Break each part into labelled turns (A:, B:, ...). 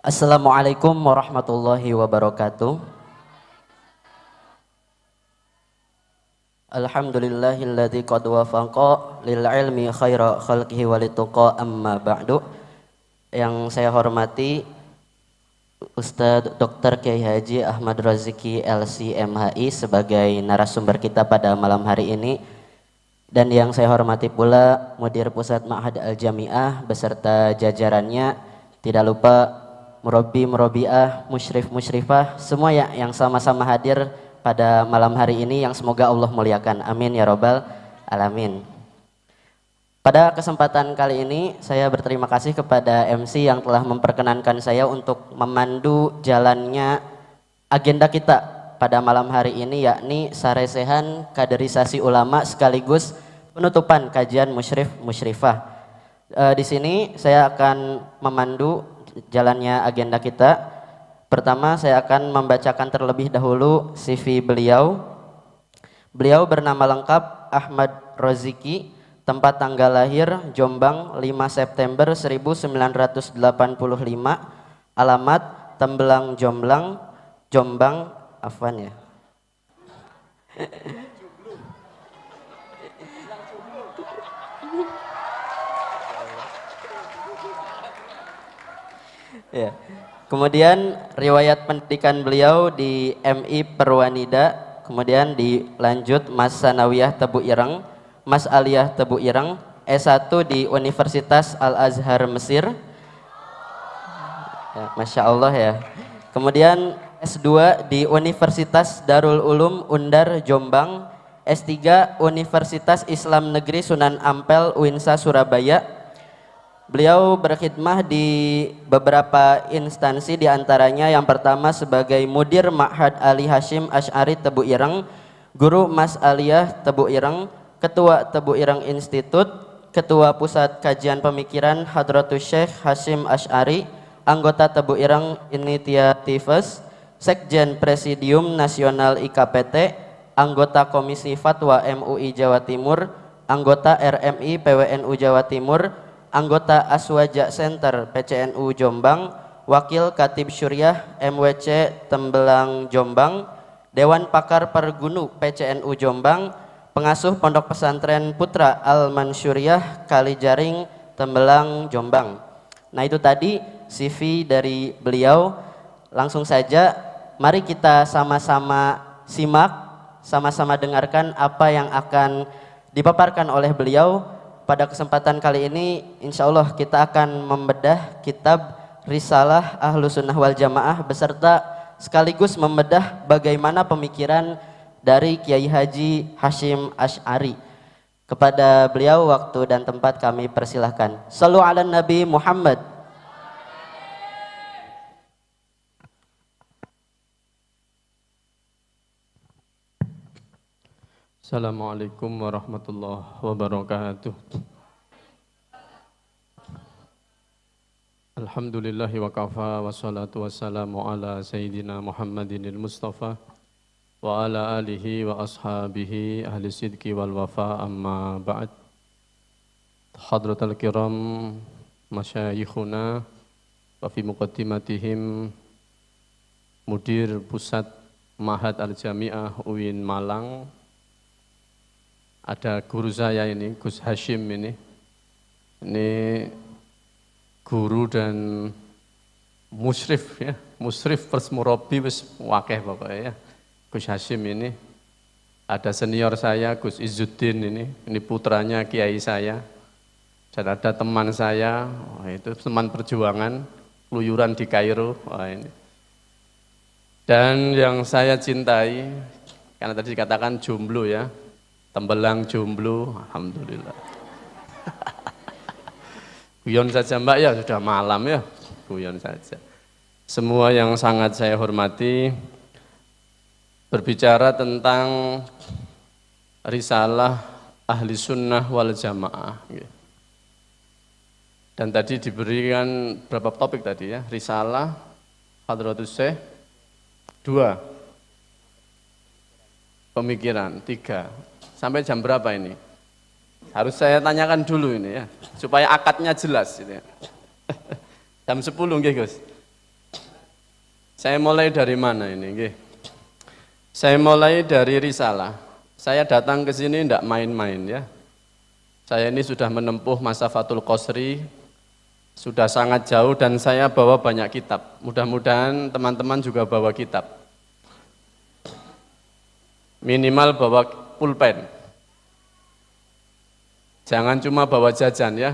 A: Assalamualaikum warahmatullahi wabarakatuh. Alhamdulillahilladzi qad wafaqa lil ilmi khaira khalqihi walituqa amma ba'du. Yang saya hormati Ustadz Dr. Kiai Haji Ahmad Roziki LC MHI sebagai narasumber kita pada malam hari ini. Dan yang saya hormati pula Mudir Pusat Ma'had Al-Jami'ah beserta jajarannya, tidak lupa murabi-murabiah, musyrif-musyrifah, semua ya yang sama-sama hadir pada malam hari ini yang semoga Allah muliakan. Amin ya robbal alamin. Pada kesempatan kali ini saya berterima kasih kepada MC yang telah memperkenankan saya untuk memandu jalannya agenda kita pada malam hari ini, yakni saresehan kaderisasi ulama sekaligus penutupan kajian musyrif musyrifah. Di sini saya akan memandu jalannya agenda kita. Pertama saya akan membacakan terlebih dahulu CV beliau. Beliau bernama lengkap Ahmad Roziki, tempat tanggal lahir Jombang 5 September 1985, alamat Tembelang Jombang, Afwan ya. Ya. Kemudian riwayat pendidikan beliau di MI Perwanida, kemudian dilanjut Mas Sanawiyah Tebu Ireng, Mas Aliyah Tebu Ireng, S1 di Universitas Al-Azhar Mesir. Ya, Masya Allah ya. Kemudian S2 di Universitas Darul Ulum Undar Jombang, S3 Universitas Islam Negeri Sunan Ampel Uinsa Surabaya. Beliau berkhidmah di beberapa instansi, diantaranya yang pertama sebagai Mudir Ma'had Ali Hashim Asy'ari Tebu Ireng, Guru Mas Aliyah Tebu Ireng, Ketua Tebu Ireng Institut, Ketua Pusat Kajian Pemikiran Hadratus Syekh Hashim Asy'ari, anggota Tebu Ireng Initiatives, Sekjen Presidium Nasional IKPT, anggota Komisi Fatwa MUI Jawa Timur, anggota RMI PWNU Jawa Timur, anggota Aswaja Center PCNU Jombang, Wakil Katib Syuriah MWC Tembelang Jombang, Dewan Pakar Pergunu PCNU Jombang, pengasuh Pondok Pesantren Putra Al-Mansyuriah Kalijaring Tembelang Jombang. Nah itu tadi CV dari beliau. Langsung saja mari kita sama-sama simak, sama-sama dengarkan apa yang akan dipaparkan oleh beliau. Pada kesempatan kali ini insya Allah kita akan membedah kitab Risalah Ahlus Sunnah wal Jamaah beserta sekaligus membedah bagaimana pemikiran dari Kiai Haji Hashim Asy'ari. Kepada beliau waktu dan tempat kami persilahkan. Shallu ala Nabi Muhammad.
B: Assalamualaikum warahmatullahi wabarakatuh. Alhamdulillahi wa kafa wassalatu wassalamu ala sayyidina Muhammadinil Mustafa wa ala alihi wa ashabihi ahli sidqi wal wafa, amma ba'd. Hadratal kiram masyayikhuna wa fi muqaddimatihim Mudir Pusat Ma'had Al-Jami'ah UIN Malang. Ada guru saya ini, Gus Hashim ini guru dan musyrif ya, musyrif plus murabi wis wakeh pokoknya ya. Gus Hashim ini, ada senior saya Gus Izzuddin ini putranya kiai saya. Dan ada teman saya, itu teman perjuangan, keluyuran di Kairo. Ini. Dan yang saya cintai, karena tadi dikatakan jomblo ya, Tembelang jomblo, alhamdulillah. Guyon saja Mbak ya, sudah malam ya, guyon saja. Semua yang sangat saya hormati, berbicara tentang risalah ahli sunnah wal jamaah. Dan tadi diberikan berapa topik tadi ya, risalah, Hadratus Syekh, 2, pemikiran, 3. Sampai jam berapa ini? Harus saya tanyakan dulu ini ya, supaya akadnya jelas. Gitu ya. Jam 10 nggih Gus. Saya mulai dari mana ini? Nggih. Saya mulai dari risalah. Saya datang ke sini tidak main-main ya. Saya ini sudah menempuh masa Fathul Qasri, sudah sangat jauh dan saya bawa banyak kitab. Mudah-mudahan teman-teman juga bawa kitab. Minimal bawa pulpen. Jangan cuma bawa jajan ya.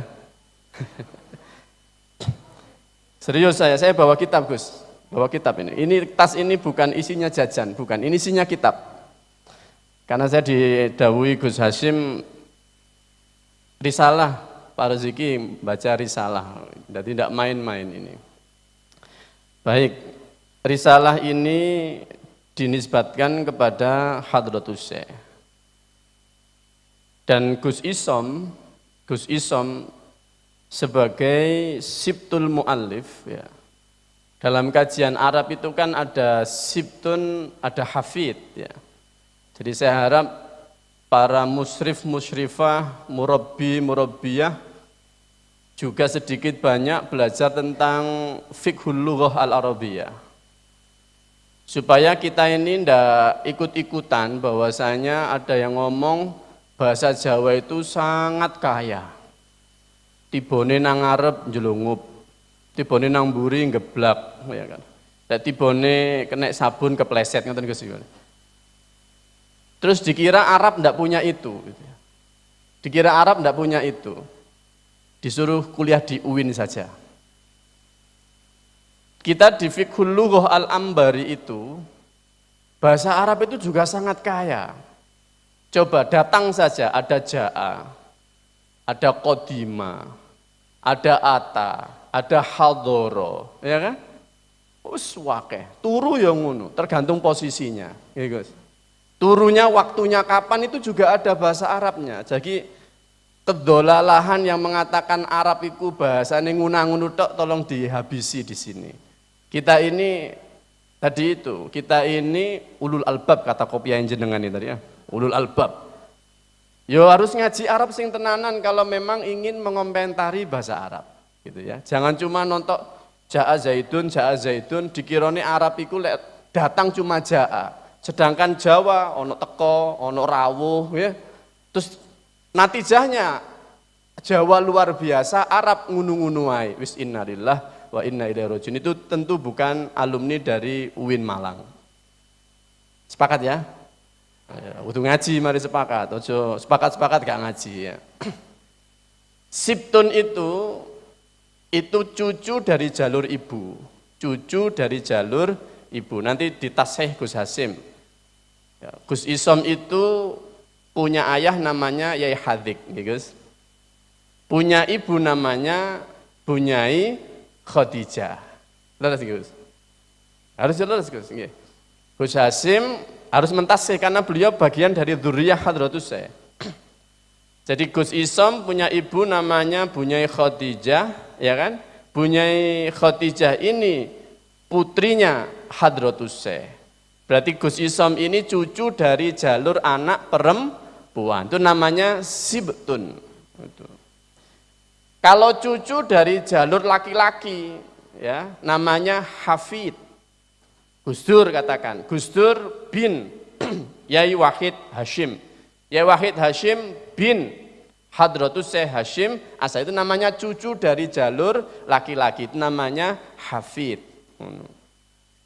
B: Serius saya bawa kitab Gus. Bawa kitab ini. Ini tas ini bukan isinya jajan, bukan. Ini isinya kitab. Karena saya didhawuhi Gus Hasyim risalah, Pak Rezeki baca risalah. Jadi tidak main-main ini. Baik, risalah ini dinisbatkan kepada Hadratus Syekh. Dan Gus Isom sebagai Sibtul Mu'allif ya. Dalam kajian Arab itu kan ada Sibtun, ada Hafid ya. Jadi saya harap para musyrif, musyrifah, murabbi, murabbiyah juga sedikit banyak belajar tentang fiqhul lughah al-arabiyah. Supaya kita ini tidak ikut-ikutan bahwasanya ada yang ngomong bahasa Jawa itu sangat kaya. Tibone nang ngarep njlungup, tibone nang mburi ngeblak, ya kan. Dan tibone kena sabun kepleset ngoten Gus. Terus dikira Arab ndak punya itu, dikira Arab ndak punya itu, disuruh kuliah di UIN saja. Kita di Fiqhul Lughah Al-Ambari itu, bahasa Arab itu juga sangat kaya. Coba datang saja, ada ja'a, ada qadima, ada ata, ada hadoro, ya kan? Wakeh, turu yang ngono, tergantung posisinya. Ya, Gus. Turunya waktunya kapan itu juga ada bahasa Arabnya. Jadi kedolalahan yang mengatakan Arab itu bahasane ngunang-ngunu tok tolong dihabisi di sini. Kita ini tadi itu, kita ini ulul albab kata kopiah jenengan ini tadi ya. Ulul albab. Yo harus ngaji Arab sing tenanan kalau memang ingin mengomentari bahasa Arab gitu ya. Jangan cuma nonton ja'a zaidun dikirone Arab iku lek datang cuma ja'a. Sedangkan Jawa ono teko, ono rawuh ya. Terus natijahnya Jawa luar biasa, Arab ngunu-ngunu wae. Wis innalillah wa inna ilaihi rajiun. Itu tentu bukan alumni dari UIN Malang. Sepakat ya? Udah ngaji mari sepakat. Ojo sepakat-sepakat gak ngaji ya. Sibtun itu cucu dari jalur ibu. Cucu dari jalur ibu. Nanti ditasih Gus Hasyim. Ya, Gus Isom itu punya ayah namanya Yai Hadik, ya Gus. Punya ibu namanya Bunyai Khadijah. Leres Gus. Harus jelas Gus. Gus Hasyim harus mentasih karena beliau bagian dari dzurriyyah Hadratus Syekh. Jadi Gus Isom punya ibu namanya Bunyai Khadijah, ya kan? Bunyai Khadijah ini putrinya Hadratus Syekh. Berarti Gus Isom ini cucu dari jalur anak perempuan. Itu namanya Sibtun. Kalau cucu dari jalur laki-laki, ya, namanya Hafid. Gus Dur katakan, Gus Dur bin Yai Wahid Hashim. Yai Wahid Hashim bin Hadratus Syekh Hashim, asal itu namanya cucu dari jalur laki-laki, itu namanya Hafid.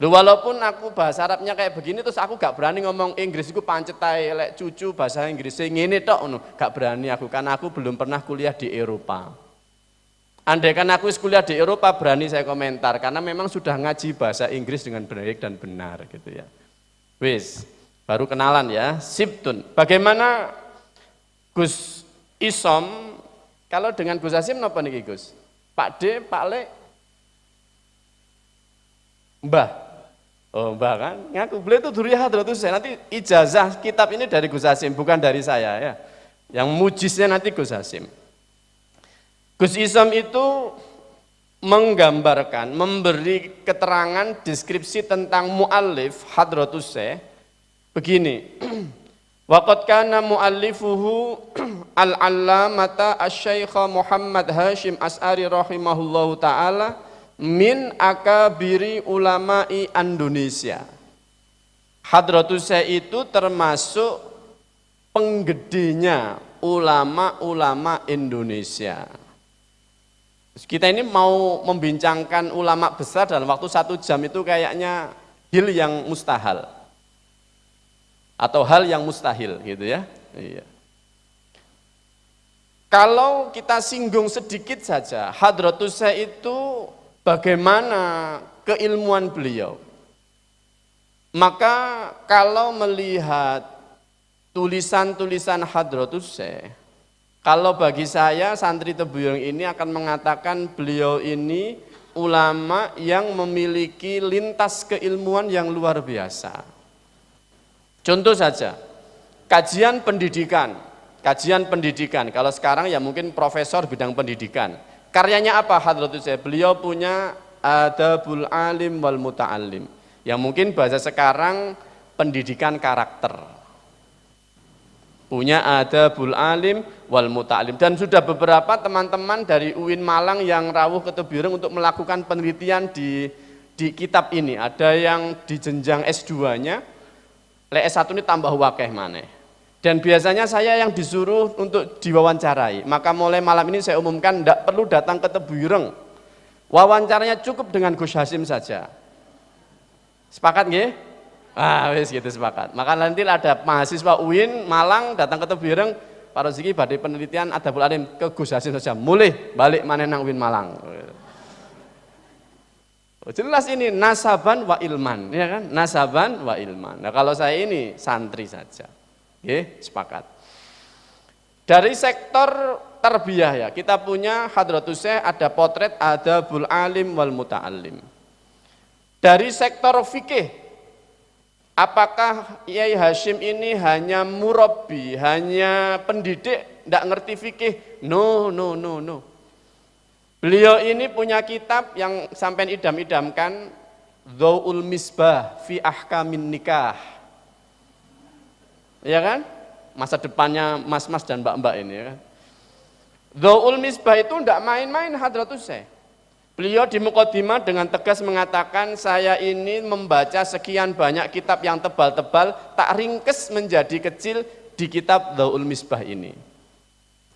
B: Walaupun aku bahasa Arabnya kayak begini, terus aku gak berani ngomong Inggris, aku pancet ae lek cucu bahasa Inggrisnya ngene tok ngono, gak berani aku karena aku belum pernah kuliah di Eropa. Andai kan aku kuliah di Eropa berani saya komentar karena memang sudah ngaji bahasa Inggris dengan baik dan benar gitu ya. Wis, baru kenalan ya, Sibtun. Bagaimana Gus Isom kalau dengan Gus Hasyim napa niki Gus? Pak D, Pak Le, Mbah. Oh Mbah kan, ngaku beliau itu dzurriyyah Hadratus Syekh. Nanti ijazah kitab ini dari Gus Hasyim, bukan dari saya ya. Yang mujiznya nanti Gus Hasyim. Gus Isom itu menggambarkan, memberi keterangan deskripsi tentang mu'allif Hadratus Syekh begini. Waqad kana mu'allifuhu al-allamata asy-syaikh Muhammad Hashim As'ari rahimahullahu taala min akabiri ulama'i Indonesia. Hadratus Syekh itu termasuk penggedenya ulama-ulama Indonesia. Kita ini mau membincangkan ulama besar dalam waktu 1 jam itu kayaknya hal yang mustahil. Atau hal yang mustahil gitu ya. Iya. Kalau kita singgung sedikit saja, Hadratus Syekh itu bagaimana keilmuan beliau. Maka kalau melihat tulisan-tulisan Hadratus Syekh, kalau bagi saya santri Tebuyung ini akan mengatakan beliau ini ulama yang memiliki lintas keilmuan yang luar biasa. Contoh saja, kajian pendidikan, kalau sekarang ya mungkin profesor bidang pendidikan. Karyanya apa Hadratus Syekh? Beliau punya Adabul Alim wal Muta'allim, yang mungkin bahasa sekarang pendidikan karakter. Punya Adabul Alim wal Muta'allim, dan sudah beberapa teman-teman dari UIN Malang yang rawuh ke Tebuyung untuk melakukan penelitian di kitab ini. Ada yang di jenjang S2-nya, S1 ini tambah wakeh maneh. Dan biasanya saya yang disuruh untuk diwawancarai. Maka mulai malam ini saya umumkan tidak perlu datang ke Tebuyung. Wawancaranya cukup dengan Gus Hasim saja. Sepakat nggih? Wis gitu sepakat. Maka nanti ada mahasiswa UIN Malang datang ke Tebuyung, Pak Roziki badai penelitian Adabul Alim ke Gus Hasim saja. Mulih balik maneh nang UIN Malang. Jelas ini nasaban wa ilman, ya kan? Nasaban wa ilman. Nah, kalau saya ini santri saja. Nggih, sepakat. Dari sektor tarbiyah ya, kita punya Hadratus Syekh, ada potret Adabul Alim wal Muta'allim. Dari sektor fikih, apakah Kiai Hasyim ini hanya murabbi, hanya pendidik, tidak ngerti fikih? No. Beliau ini punya kitab yang sampai idam-idamkan, Dhau'ul Misbah fi Ahkamin Nikah. Ya kan? Masa depannya mas-mas dan mbak-mbak ini ya kan. Dhau'ul Misbah itu tidak main-main Hadratus Syekh. Beliau di mukadimah dengan tegas mengatakan, saya ini membaca sekian banyak kitab yang tebal-tebal, tak ringkes menjadi kecil di kitab Dhau'ul Misbah ini.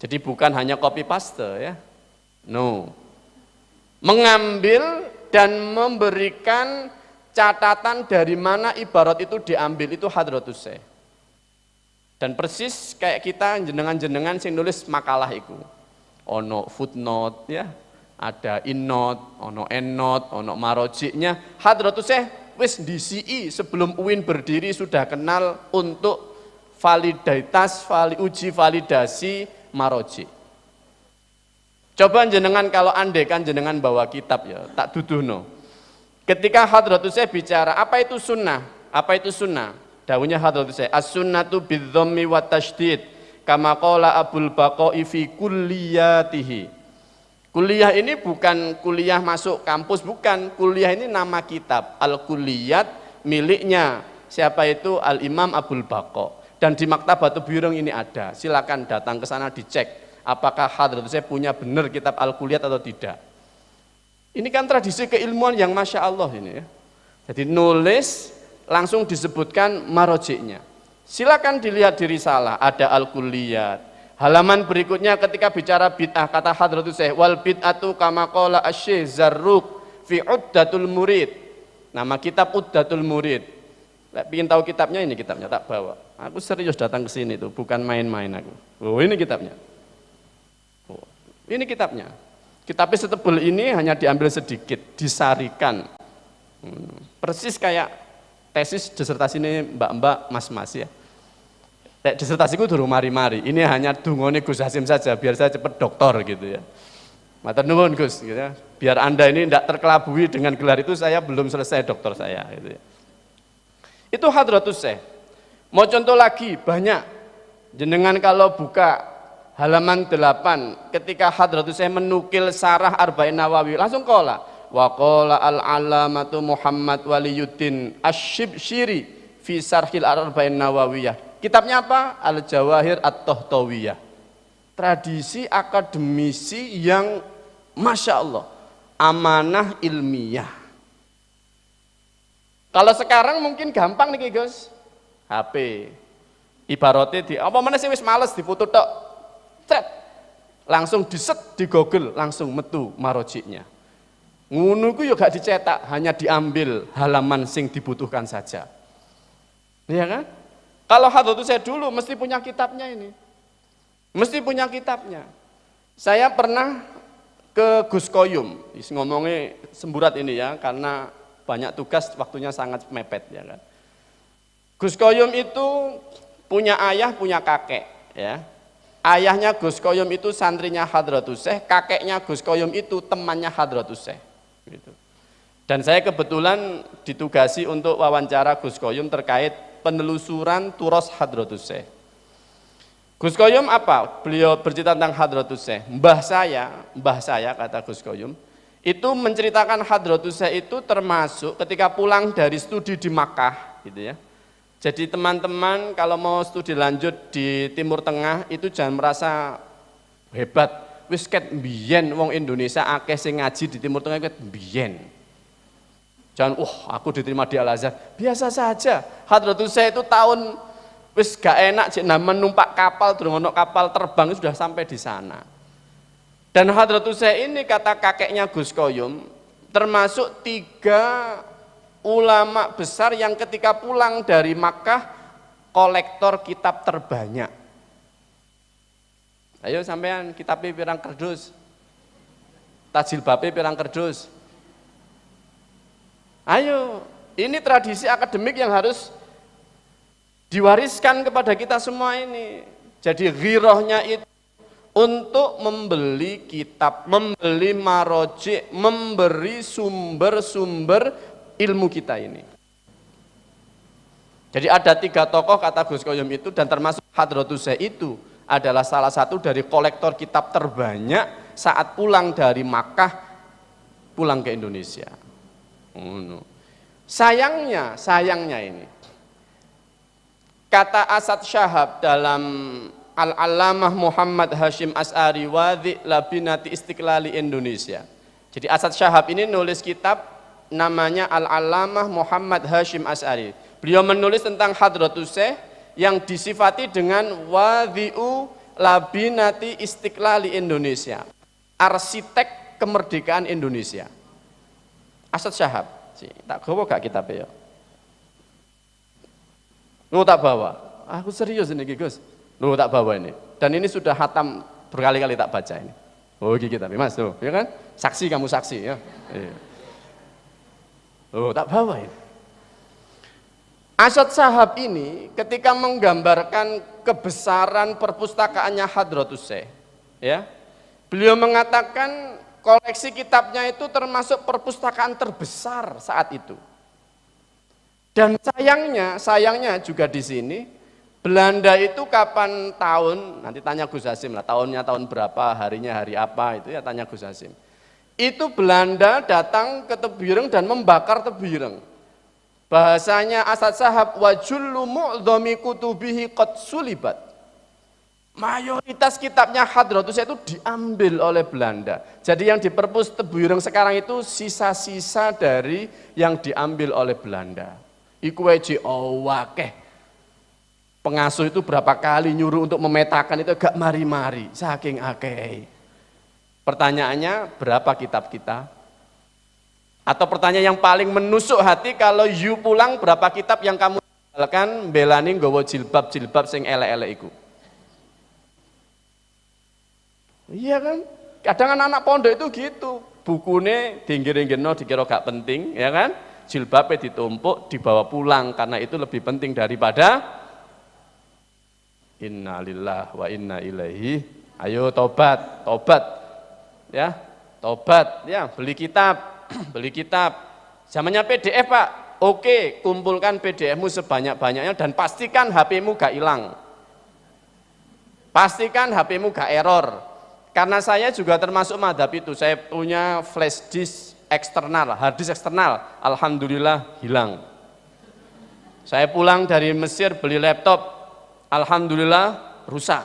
B: Jadi bukan hanya copy paste ya. No. Mengambil dan memberikan catatan dari mana ibarat itu diambil, itu Hadratus Syekh. Dan persis kayak kita jenengan-jenengan sing nulis makalah itu. Ono footnote ya. Ada in-note, ono end-note, ono marojiknya. Hadratus Syekh wis DCI sebelum UIN berdiri sudah kenal untuk uji validasi marojik. Coba jenengan kalau andekan jenengan bawa kitab ya, tak duduhno. Ketika Hadratus Syekh bicara, apa itu sunnah? Apa itu sunnah? Dawuhnya Hadratus Syekh, as-sunnatu bidh-dhammi wa tasydid, kama qala Abul Baqai fi kulliyatihi. Kuliah ini bukan kuliah masuk kampus, bukan. Kuliah ini nama kitab. Al-Kulliyat miliknya siapa itu? Al-Imam Abul Baqa. Dan di Maktabat Tebuyung ini ada. Silakan datang ke sana dicek apakah Hadratus Syekh punya benar kitab Al-Kulliyat atau tidak. Ini kan tradisi keilmuan yang Masya Allah ini ya. Jadi nulis langsung disebutkan marojiknya. Silakan dilihat di risalah, ada Al-Kulliyat. Halaman berikutnya ketika bicara bid'ah, kata Hadratus Syekh, wal bid'atu kama qala asy-Syaikh Zarruq fi Uddatul Murid. Nama kitab Uddatul Murid. Ingin tahu kitabnya, ini kitabnya tak bawa. Aku serius datang ke sini tuh, bukan main-main aku. Oh, ini kitabnya. Oh, ini kitabnya. Kitabnya setebal ini hanya diambil sedikit, disarikan. Persis kayak tesis disertasi ini mbak-mbak, mas-mas ya. Disertasiku durung mari-mari. Ini hanya dungone Gus Hasim saja, biar saya cepat doktor gitu ya. Matur nuwun Gus, gitu ya. Biar Anda ini tidak terkelabui dengan gelar itu, saya belum selesai doktor saya. Gitu ya. Itu Hadratus Syekh. Mau contoh lagi, banyak. Jenengan kalau buka halaman 8, ketika Hadratus Syekh menukil Sarah Arba'in Nawawi, langsung qala. Wa qala al-alamatu Muhammad Waliyuddin Asy-Syibsyiri fi Sarhil Arba'in Nawawiyah. Kitabnya apa? Al-Jawahir At-Tahtawiyah. Tradisi akademisi yang Masya Allah. amanah ilmiah. Kalau sekarang mungkin gampang nih Gus, HP. Ibaratnya apa mana sih wis males difoto tok, cret, langsung diset di Google, langsung metu marojiknya. Ngono ku yo gak dicetak, hanya diambil halaman sing dibutuhkan saja. Iya kan? Kalau Hadratus saya dulu mesti punya kitabnya ini. Mesti punya kitabnya. Saya pernah ke Gus Koyum, ngomongnya semburat ini ya, karena banyak tugas waktunya sangat mepet ya kan. Gus Koyum itu punya ayah, punya kakek ya. Ayahnya Gus Koyum itu santrinya Hadratus Syekh, kakeknya Gus Koyum itu temannya Hadratus Syekh gitu. Dan saya kebetulan ditugasi untuk wawancara Gus Koyum terkait penelusuran turos Hadratus Syekh. Gus Koyum apa? Beliau bercerita tentang Hadratus Syekh. Mbah saya kata Gus Koyum, itu menceritakan Hadratus Syekh itu termasuk ketika pulang dari studi di Makkah gitu ya. Jadi teman-teman kalau mau studi lanjut di Timur Tengah itu jangan merasa hebat. Wis ket mbiyen wong Indonesia akeh sing ngaji di Timur Tengah ket mbiyen. Jangan aku diterima di Al-Azhar. Biasa saja. Hadratus Syekh itu tahun wis gak enak jek numpak kapal, durung ono kapal terbang sudah sampai di sana. Dan Hadratus Syekh ini kata kakeknya Gus Koyum termasuk 3 ulama besar yang ketika pulang dari Makkah kolektor kitab terbanyak. Ayo sampean kitabnya pirang kerdus, tajil babe pirang kerdus. Ayo, ini tradisi akademik yang harus diwariskan kepada kita semua ini. Jadi ghirohnya itu untuk membeli kitab, membeli marojik, memberi sumber-sumber ilmu kita ini. Jadi ada 3 tokoh kata Gus Koyum itu, dan termasuk Hadratus Syekh itu adalah salah satu dari kolektor kitab terbanyak saat pulang dari Makkah pulang ke Indonesia. Sayangnya ini kata Asad Syahab dalam Al-Allamah Muhammad Hashim As'ari Wadhi Labinati Istiqlali Indonesia. Jadi Asad Syahab ini nulis kitab namanya Al-Allamah Muhammad Hashim As'ari. Beliau menulis tentang Hadratus Syekh yang disifati dengan Wadhi'u Labinati Istiqlali Indonesia, arsitek kemerdekaan Indonesia. Asad Syahab, tak gawa gak kitabnya ya? Lu tak bawa? Aku serius ini Gus. Lu tak bawa ini. Dan ini sudah hatam berkali-kali tak baca ini. Oh ini kitabnya Mas tuh, ya kan? Saksi kamu saksi ya. Iya. Oh, tak bawa ini. Asad Syahab ini ketika menggambarkan kebesaran perpustakaannya Hadratus Syekh, ya, beliau mengatakan koleksi kitabnya itu termasuk perpustakaan terbesar saat itu. Dan sayangnya juga di sini Belanda itu kapan tahun, nanti tanya Gus Hasim lah, tahunnya tahun berapa, harinya hari apa itu ya tanya Gus Hasim. Itu Belanda datang ke Tebireng dan membakar Tebireng. Bahasanya Asad Syahab wa jullu mu'dhami kutubihi qad sulibat. Mayoritas kitabnya Hadratus Syekh itu diambil oleh Belanda. Jadi yang di perpus Tebireng sekarang itu sisa-sisa dari yang diambil oleh Belanda. Iku wae wakeh. Pengasuh itu berapa kali nyuruh untuk memetakan itu gak mari-mari, saking akeh. Pertanyaannya, berapa kitab kita? Atau pertanyaan yang paling menusuk hati, kalau you pulang berapa kitab yang kamu tinggalkan belani nggawa jilbab sing elek-elek iku? Iya kan? Kadang anak pondok itu gitu, bukune dinggiring-geno dikira gak penting, ya kan? Jilbabnya ditumpuk, dibawa pulang karena itu lebih penting daripada innalillah wa inna ilaihi. Ayo tobat. Ya, tobat, ya, beli kitab. Zamannya PDF Pak, oke, kumpulkan PDF-mu sebanyak-banyaknya dan pastikan HP-mu gak hilang. Pastikan HP-mu gak error. Karena saya juga termasuk madhab itu, saya punya flash disk eksternal, hard disk eksternal, alhamdulillah hilang. Saya pulang dari Mesir beli laptop, alhamdulillah rusak.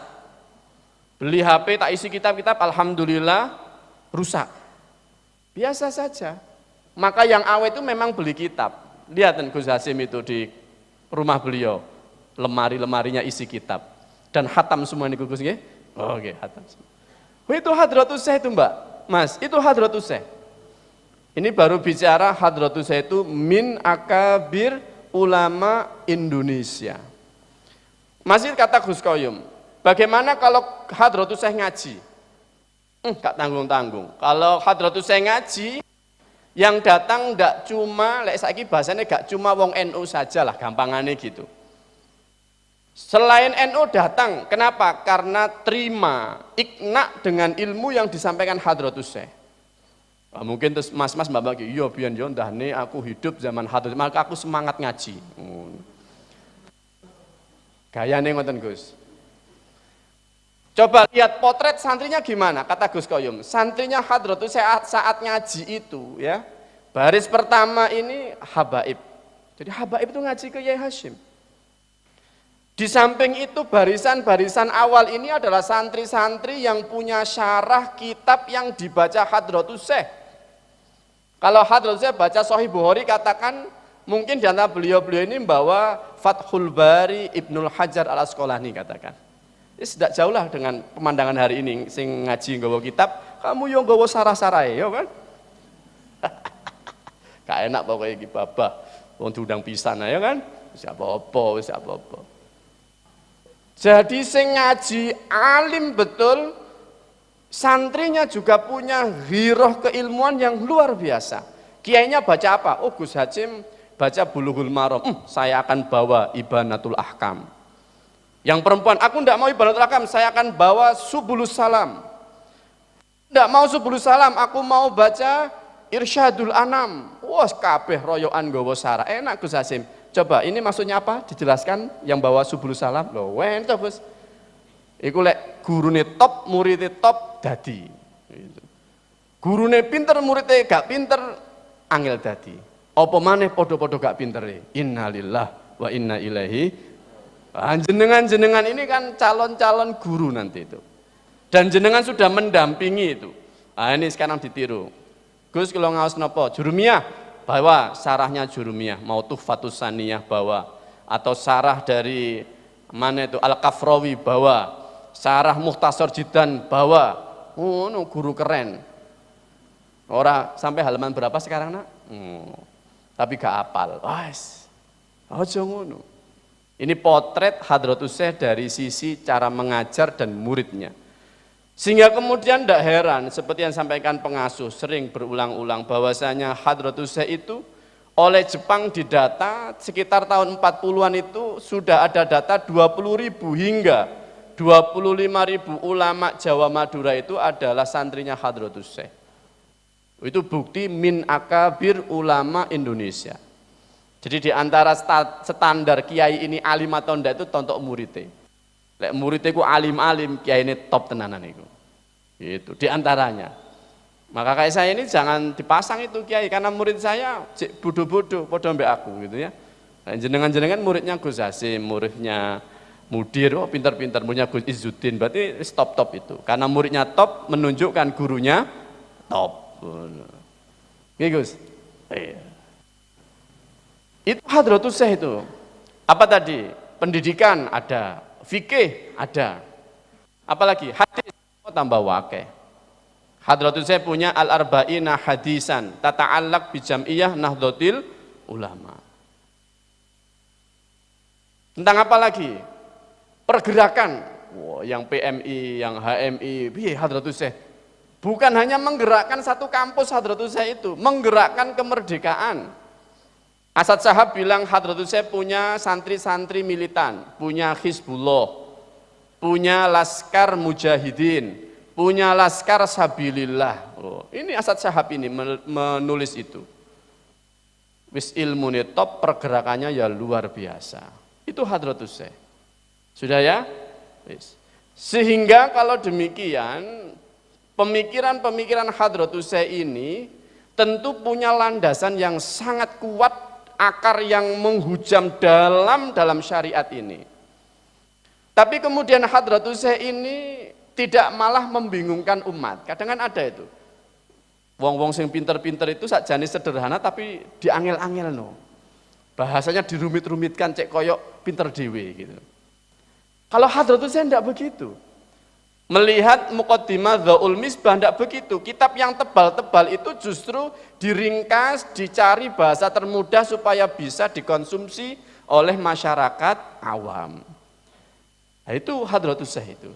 B: Beli HP tak isi kitab-kitab, alhamdulillah rusak. Biasa saja. Maka yang awet itu memang beli kitab. Lihat Gus Hasim itu di rumah beliau, lemari-lemarinya isi kitab. Dan khatam semua ini Gus nggih? Oke, khatam semua. Oh, itu Hadratus Syekh itu Mbak. Mas, itu Hadratus Syekh. Ini baru bicara Hadratus Syekh itu min akabir ulama Indonesia. Masih kata Gus Koyum, bagaimana kalau Hadratus Syekh ngaji? Gak tanggung-tanggung. Kalau Hadratus Syekh ngaji, yang datang gak cuma, lek saiki bahasanya gak cuma wong NU saja lah, gampangannya gitu. Selain NU datang, kenapa? Karena terima, ikna dengan ilmu yang disampaikan Hadratus Syekh. Nah, mungkin terus mas-mas mbak-mbak, iya biyen yo ndahne aku hidup zaman Hadratus, maka aku semangat ngaji. Gayane ngoten Gus. Coba lihat potret santrinya gimana, kata Gus Koyum. Santrinya Hadratus saat ngaji itu ya, baris pertama ini habaib. Jadi habaib itu ngaji ke Yai Hashim. Di samping itu barisan-barisan awal ini adalah santri-santri yang punya syarah kitab yang dibaca Hadratus Syekh. Kalau Hadratus Syekh baca Sahih Bukhari, katakan mungkin di antara beliau-beliau ini membawa Fathul Bari Ibnul Hajar Al-Asqalani katakan. Tidak jauh lah dengan pemandangan hari ini, sing ngaji nggawa kitab, kamu yang nggawa sarah-sarahe, ya kan? Gak enak pokoknya iki babah, wong diundang pisan ya kan? Siapa apa. Jadi sing ngaji alim betul, santrinya juga punya ghiroh keilmuan yang luar biasa. Kiainya baca apa? Oh Gus Hasim baca Bulughul Maram, saya akan bawa Ibanatul Ahkam. Yang perempuan, aku tidak mau Ibanatul Ahkam, saya akan bawa Subulus Salam. Tidak mau Subulus Salam, aku mau baca Irsyadul Anam. Wah, kabeh royoan nggawa sarah. Enak Gus Hasim. Coba, ini maksudnya apa? Dijelaskan yang bawa Subulus Salam. Loh, wento Gus. Iku lek gurune top, muridnya top dadi. Gurune pinter, muridnya gak pinter, angel dadi. Apa maneh podo-podo gak pintere? Innalillah wa inna ilaihi. Jenengan ini kan calon-calon guru nanti itu. Dan jenengan sudah mendampingi itu. Nah, ini sekarang ditiru. Gus kalau ngaos nopo? Jurumiyah, bawa sarahnya Jurumiyah. Mau Tuhfatus Saniyah bawa. Atau sarah dari mana itu Al-Kafrawi bawa. Sarah Mukhtasar Jiddan bawa. Oh, no, guru keren. Ora sampai halaman berapa sekarang nak? Tapi gak apal. Wes, aja ngono. Ini potret Hadratus Syekh dari sisi cara mengajar dan muridnya. Sehingga kemudian tidak heran, seperti yang sampaikan pengasuh, sering berulang-ulang bahwasanya Hadratus Syekh itu oleh Jepang didata sekitar tahun 40-an itu sudah ada data 20.000 hingga 25.000 ulama Jawa Madura itu adalah santrinya Hadratus Syekh. Itu bukti min akabir ulama Indonesia. Jadi di antara standar kiai ini alim atau enggak itu tontok muridnya. Lek muridnya ku alim-alim, kiai ini top tenanan itu. Itu di antaranya. Maka kayak saya ini jangan dipasang itu kiai karena murid saya cek bodoh-bodoh padha mbek aku gitu ya. Nah, jenengan-jenengan muridnya Gus Hasim, muridnya Mudir, oh pintar-pintar, muridnya Gus Izzuddin, berarti top itu. Karena muridnya top menunjukkan gurunya top. Nggih Gus. Iya. Itu Hadratus Syekh itu. Apa tadi? Pendidikan ada, fikih ada. Apalagi hadis tambah wakeh. Hadratus Syekh punya al-arba'ina hadisan tata'allaq bi jam'iyah Nahdlatul Ulama. Tentang apa lagi? Pergerakan. Wow, yang PMI, yang HMI, piye Hadratus Syekh? Bukan hanya menggerakkan satu kampus Hadratus Syekh itu, menggerakkan kemerdekaan. Asad Shahab bilang Hadratus Syekh punya santri-santri militan, punya Hizbullah, punya Laskar Mujahidin, punya Laskar Sabilillah. Oh, ini Asad Shahab ini menulis itu. Wis ilmune top, pergerakannya ya luar biasa. Itu Hadratus Syekh. Sudah ya? Wis. Sehingga kalau demikian, pemikiran-pemikiran Hadratus Syekh ini tentu punya landasan yang sangat kuat, akar yang menghujam dalam syariat ini. Tapi kemudian Hadratus Syekh ini tidak malah membingungkan umat. Kadang kan ada itu. Wong-wong sing pinter-pinter itu sakjane sederhana tapi diangel-angelno. Bahasanya dirumit-rumitkan cek koyok pinter dewe gitu. Kalau Hadratus Zain tidak begitu. Melihat Muqaddimah Dhaul Misbah tidak begitu. Kitab yang tebal-tebal itu justru diringkas, dicari bahasa termudah supaya bisa dikonsumsi oleh masyarakat awam. Nah, itu Hadratus Zain itu.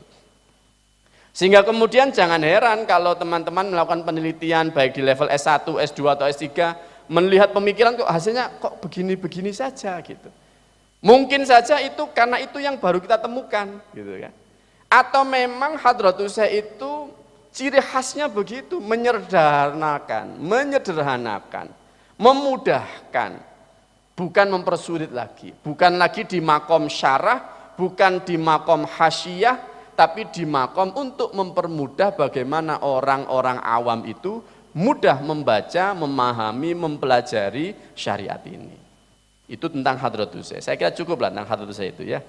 B: Sehingga kemudian jangan heran kalau teman-teman melakukan penelitian baik di level S1, S2 atau S3 melihat pemikiran kok hasilnya kok begini-begini saja gitu. Mungkin saja itu karena itu yang baru kita temukan gitu kan. Atau memang Hadratus Zain itu ciri khasnya begitu, menyederhanakan, memudahkan, bukan mempersulit lagi, bukan lagi di makom syarah, bukan di makom hasyiyah, tapi di makom untuk mempermudah bagaimana orang-orang awam itu mudah membaca, memahami, mempelajari syariat ini. Itu tentang Hadratus Zain. Saya kira cukup lah tentang Hadratus Zain itu ya.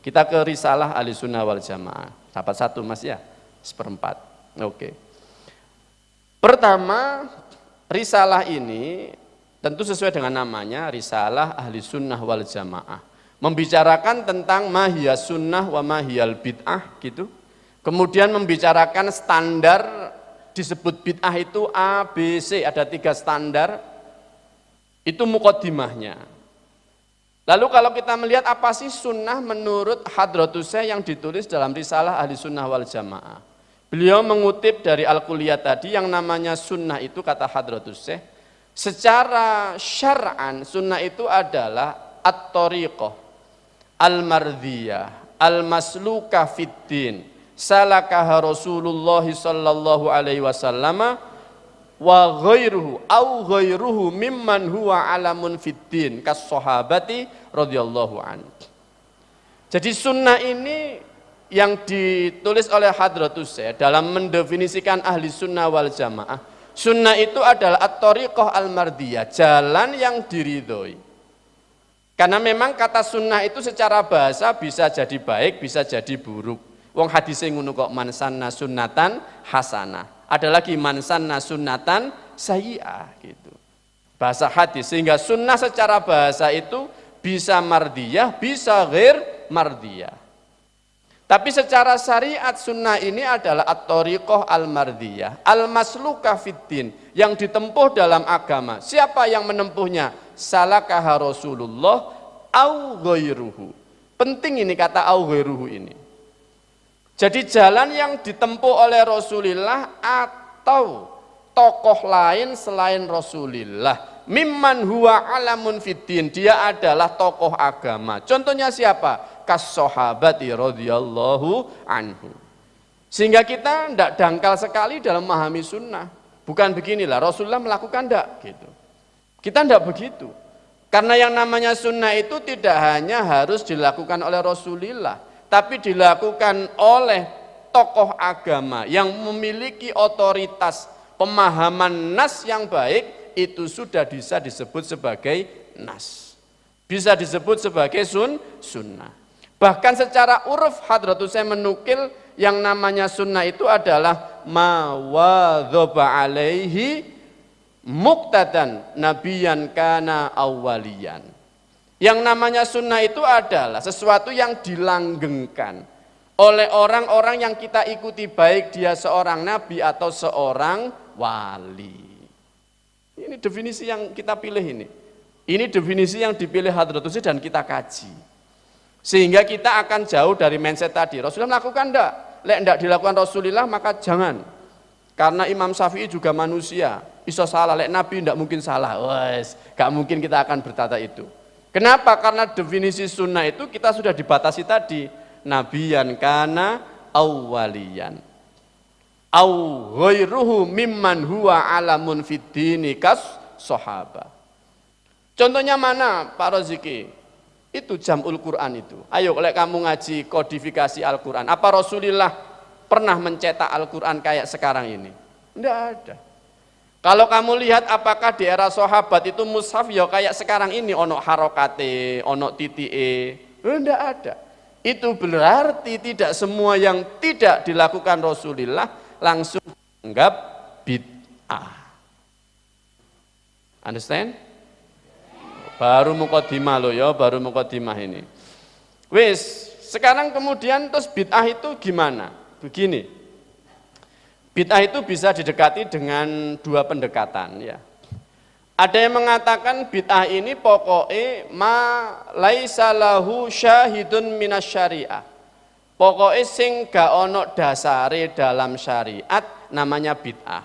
B: Kita ke Risalah Ahlussunnah wal Jamaah. Dapat satu mas ya, 1/4. Oke. Pertama, risalah ini tentu sesuai dengan namanya, Risalah Ahlussunnah wal Jamaah. Membicarakan tentang mahiyas sunnah wa mahiyal bid'ah gitu. Kemudian membicarakan standar, disebut bid'ah itu A, B, C, ada 3 standar. Itu muqaddimahnya. Lalu kalau kita melihat apa sih sunnah menurut Hadratus Zain yang ditulis dalam Risalah Ahlussunnah wal Jamaah. Beliau mengutip dari Al-Kulliyah tadi yang namanya sunnah itu kata Hadratus Zain. Secara syar'an sunnah itu adalah at-tariqah, al-mardhiyah, al-masluka fiddin, salakaha Rasulullah sallallahu alaihi wasallam wa ghairuhu au ghairuhu mimman huwa alamun fiddin kas sahabati radhiyallahu anhu. Jadi sunnah ini yang ditulis oleh Hadratus Zain dalam mendefinisikan ahli sunnah wal jamaah. Sunnah itu adalah at-tariqah al-mardiyah, jalan yang diridhoi. Karena memang kata sunnah itu secara bahasa bisa jadi baik, bisa jadi buruk. Wong hadise ngono kok man sanna sunnatan hasanah. Ada lagi man sanna sunnatan sayyi'ah gitu. Bahasa hadis, sehingga sunnah secara bahasa itu bisa mardiyah, bisa ghair mardiyah. Tapi secara syariat sunnah ini adalah at-tariqah al-mardiyah, al-masluka fiddin, yang ditempuh dalam agama. Siapa yang menempuhnya? Salakaha Rasulullah au ghairuhu. Penting ini kata au ghairuhu ini. Jadi jalan yang ditempuh oleh Rasulullah atau tokoh lain selain Rasulullah. Mimman huwa alamun fiddin, dia adalah tokoh agama. Contohnya siapa? Kas-sahabati radhiyallahu anhu. Sehingga kita tidak dangkal sekali dalam memahami sunnah. Bukan beginilah Rasulullah melakukan tidak gitu. Kita tidak begitu. Karena yang namanya sunnah itu tidak hanya harus dilakukan oleh Rasulullah, tapi dilakukan oleh tokoh agama yang memiliki otoritas pemahaman nas yang baik, itu sudah bisa disebut sebagai nas. Bisa disebut sebagai sunnah. Bahkan secara uruf Hadratus Zain menukil yang namanya sunnah itu adalah ma wadhaba alaihi muqtadan nabiyan kana awwaliyan. Yang namanya sunnah itu adalah sesuatu yang dilanggengkan oleh orang-orang yang kita ikuti, baik dia seorang nabi atau seorang wali. Ini definisi yang kita pilih ini. Ini definisi yang dipilih Hadratus Zain dan kita kaji. Sehingga kita akan jauh dari mindset tadi. Rasulullah melakukan enggak? Lek enggak dilakukan Rasulullah maka jangan. Karena Imam Syafi'i juga manusia, bisa salah. Lek Nabi enggak mungkin salah. Wes, enggak mungkin kita akan berkata itu. Kenapa? Karena definisi sunnah itu kita sudah dibatasi tadi. Nabiyan kana awwaliyan. Au ghairuhu mimman huwa alamun fiddini kas sahaba. Contohnya mana Pak Roziki? Itu jamul Quran itu. Ayo kalau kamu ngaji kodifikasi Al-Quran, apa Rasulullah pernah mencetak Al-Quran kayak sekarang ini? Tidak ada. Kalau kamu lihat apakah di era sahabat itu mushaf ya kayak sekarang ini, ono harokate, ono titike, tidak ada. Itu berarti tidak semua yang tidak dilakukan Rasulullah langsung dianggap bid'ah. Understand? Baru mukadimah loh ya, baru mukadimah ini. Wis, sekarang kemudian terus bid'ah itu gimana? Begini. Bid'ah itu bisa didekati dengan dua pendekatan ya. Ada yang mengatakan bid'ah ini pokoknya ma laisa lahu syahidun minas syariah. Pokoknya sing gak ono dasare dalam syariat namanya bid'ah.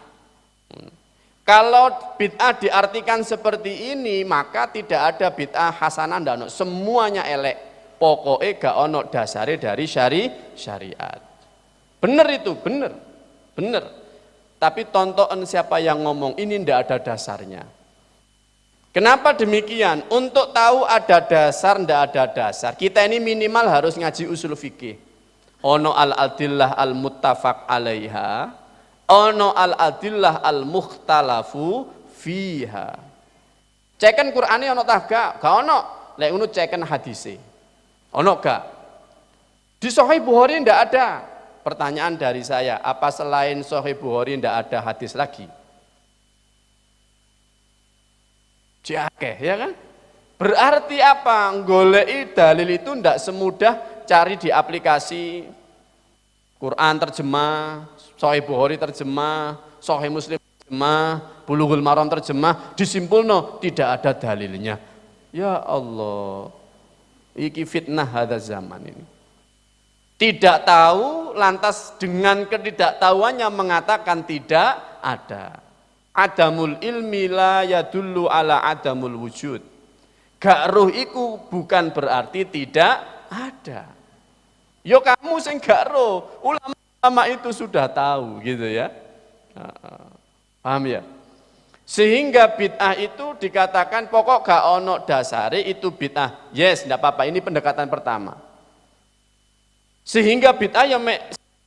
B: Kalau bid'ah diartikan seperti ini, maka tidak ada bid'ah hasanah, ndak ono, semuanya elek. Pokoknya gak ono dasare dari syariat. Bener itu, bener. Tapi tonton siapa yang ngomong, ini ndak ada dasarnya. Kenapa demikian? Untuk tahu ada dasar, ndak ada dasar. Kita ini minimal harus ngaji usul fikih. Ono al-adillah al-muttafaq alaiha, ono al-adillah al-mukhtalafu fiha. Ceken Qur'ane ono tah gak? Gak ono. Lek ngono ceken hadise. Ono gak? Di Sahih Bukhari ndak ada. Pertanyaan dari saya, apa selain Sahih Bukhari ndak ada hadis lagi? Ciake, ya kan? Berarti apa? Goleki dalil itu ndak semudah cari di aplikasi Quran terjemah, Sahih Bukhari terjemah, Sahih Muslim terjemah, Bulughul Maram terjemah, disimpulno tidak ada dalilnya. Ya Allah, iki fitnah hadza zaman ini. Tidak tahu lantas dengan ketidaktahuannya mengatakan tidak ada. Adamul ilmi la yadullu ala adamul wujud. Gak roh iku bukan berarti tidak ada. Yo kamu sing gak roh, ulama itu sudah tahu gitu ya. Paham ya? Sehingga bid'ah itu dikatakan pokok gak ono dasare itu bid'ah. Yes, enggak apa-apa, ini pendekatan pertama. Sehingga bid'ah yang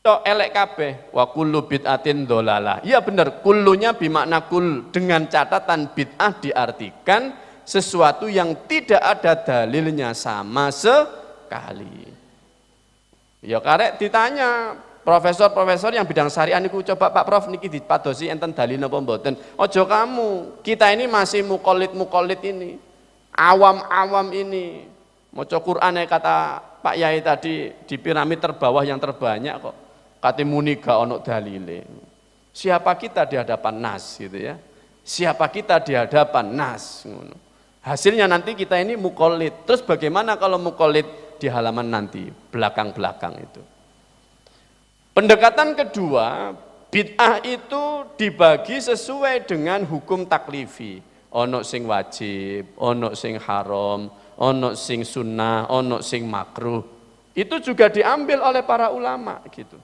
B: elek kabeh, wa kullu bid'atin dholalah. Iya benar, kullunya bimakna kul, dengan catatan bid'ah diartikan sesuatu yang tidak ada dalilnya sama sekali. Ya karek ditanya profesor-profesor yang bidang syariah niku, coba Pak Prof niki dipadosi enten dalil napa mboten? Ojo kamu, kita ini masih mukolit ini, awam-awam ini. Maca Quran kata Pak Yai tadi di piramid terbawah yang terbanyak kok. Kate muni gak ono dalile. Siapa kita di hadapan nas gitu ya? Siapa kita di hadapan nas? Hasilnya nanti kita ini mukolit. Terus bagaimana kalau mukolit di halaman nanti belakang-belakang itu? Pendekatan kedua, bid'ah itu dibagi sesuai dengan hukum taklifi. Ono sing wajib, ono sing haram, ono sing sunnah, ono sing makruh. Itu juga diambil oleh para ulama gitu.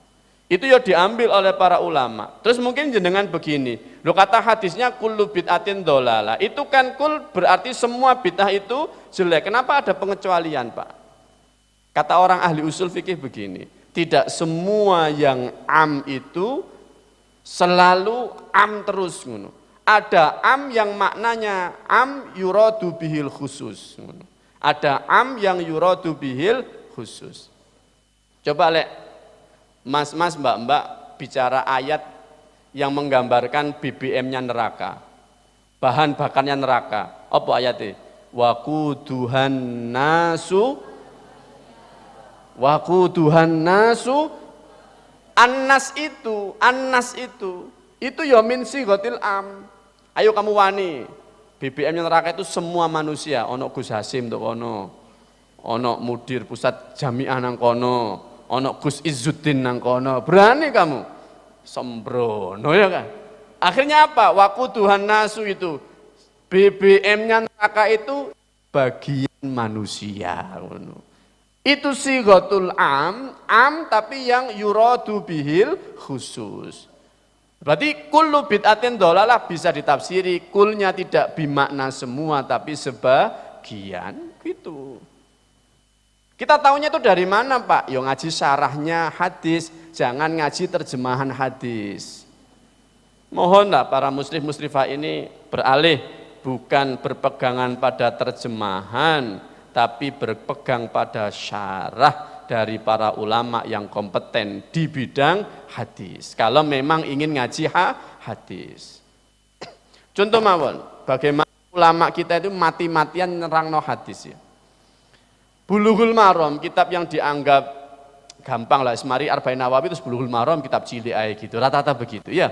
B: Itu ya diambil oleh para ulama. Terus mungkin jenengan begini, lo kata hadisnya kullu bid'atin dholalah. Itu kan kul berarti semua bid'ah itu jelek. Kenapa ada pengecualian, Pak? Kata orang ahli usul fikih begini, tidak semua yang am itu selalu am terus ngono. Ada am yang maknanya am yuradu bihil khusus. Ada am yang yuradu bihil khusus. Coba lek mas-mas, mbak-mbak bicara ayat yang menggambarkan BBM-nya neraka, bahan bakarnya neraka. Apa ayatnya? Waquduhan nasu annas itu ya min sighatil am. Ayo kamu wani, BBM-nya neraka itu semua manusia. Ono Gus Hasim tuh kono, ono mudir pusat jamiah nang kono, ono Gus Izzuddin nang kono. Berani kamu? Sembrono ya kan? Akhirnya apa? Waquduhan nasu itu BBM-nya neraka itu bagian manusia. Itu sighatul am tapi yang yuradu bihil khusus. Berarti kullu bid'atin dholalah bisa ditafsiri kulnya tidak bimakna semua tapi sebagian gitu. Kita tahunya itu dari mana, Pak? Yo ngaji syarahnya hadis, jangan ngaji terjemahan hadis. Mohonlah para muslimah ini beralih bukan berpegangan pada terjemahan tapi berpegang pada syarah dari para ulama yang kompeten di bidang hadis. Kalau memang ingin ngaji hadis. Contoh mawon, bagaimana ulama kita itu mati-matian nerangno hadis ya. Bulughul Maram, kitab yang dianggap gampang lah, semari Arba'in Nawawi terus Bulughul Maram, kitab cilik aja gitu, rata-rata begitu ya.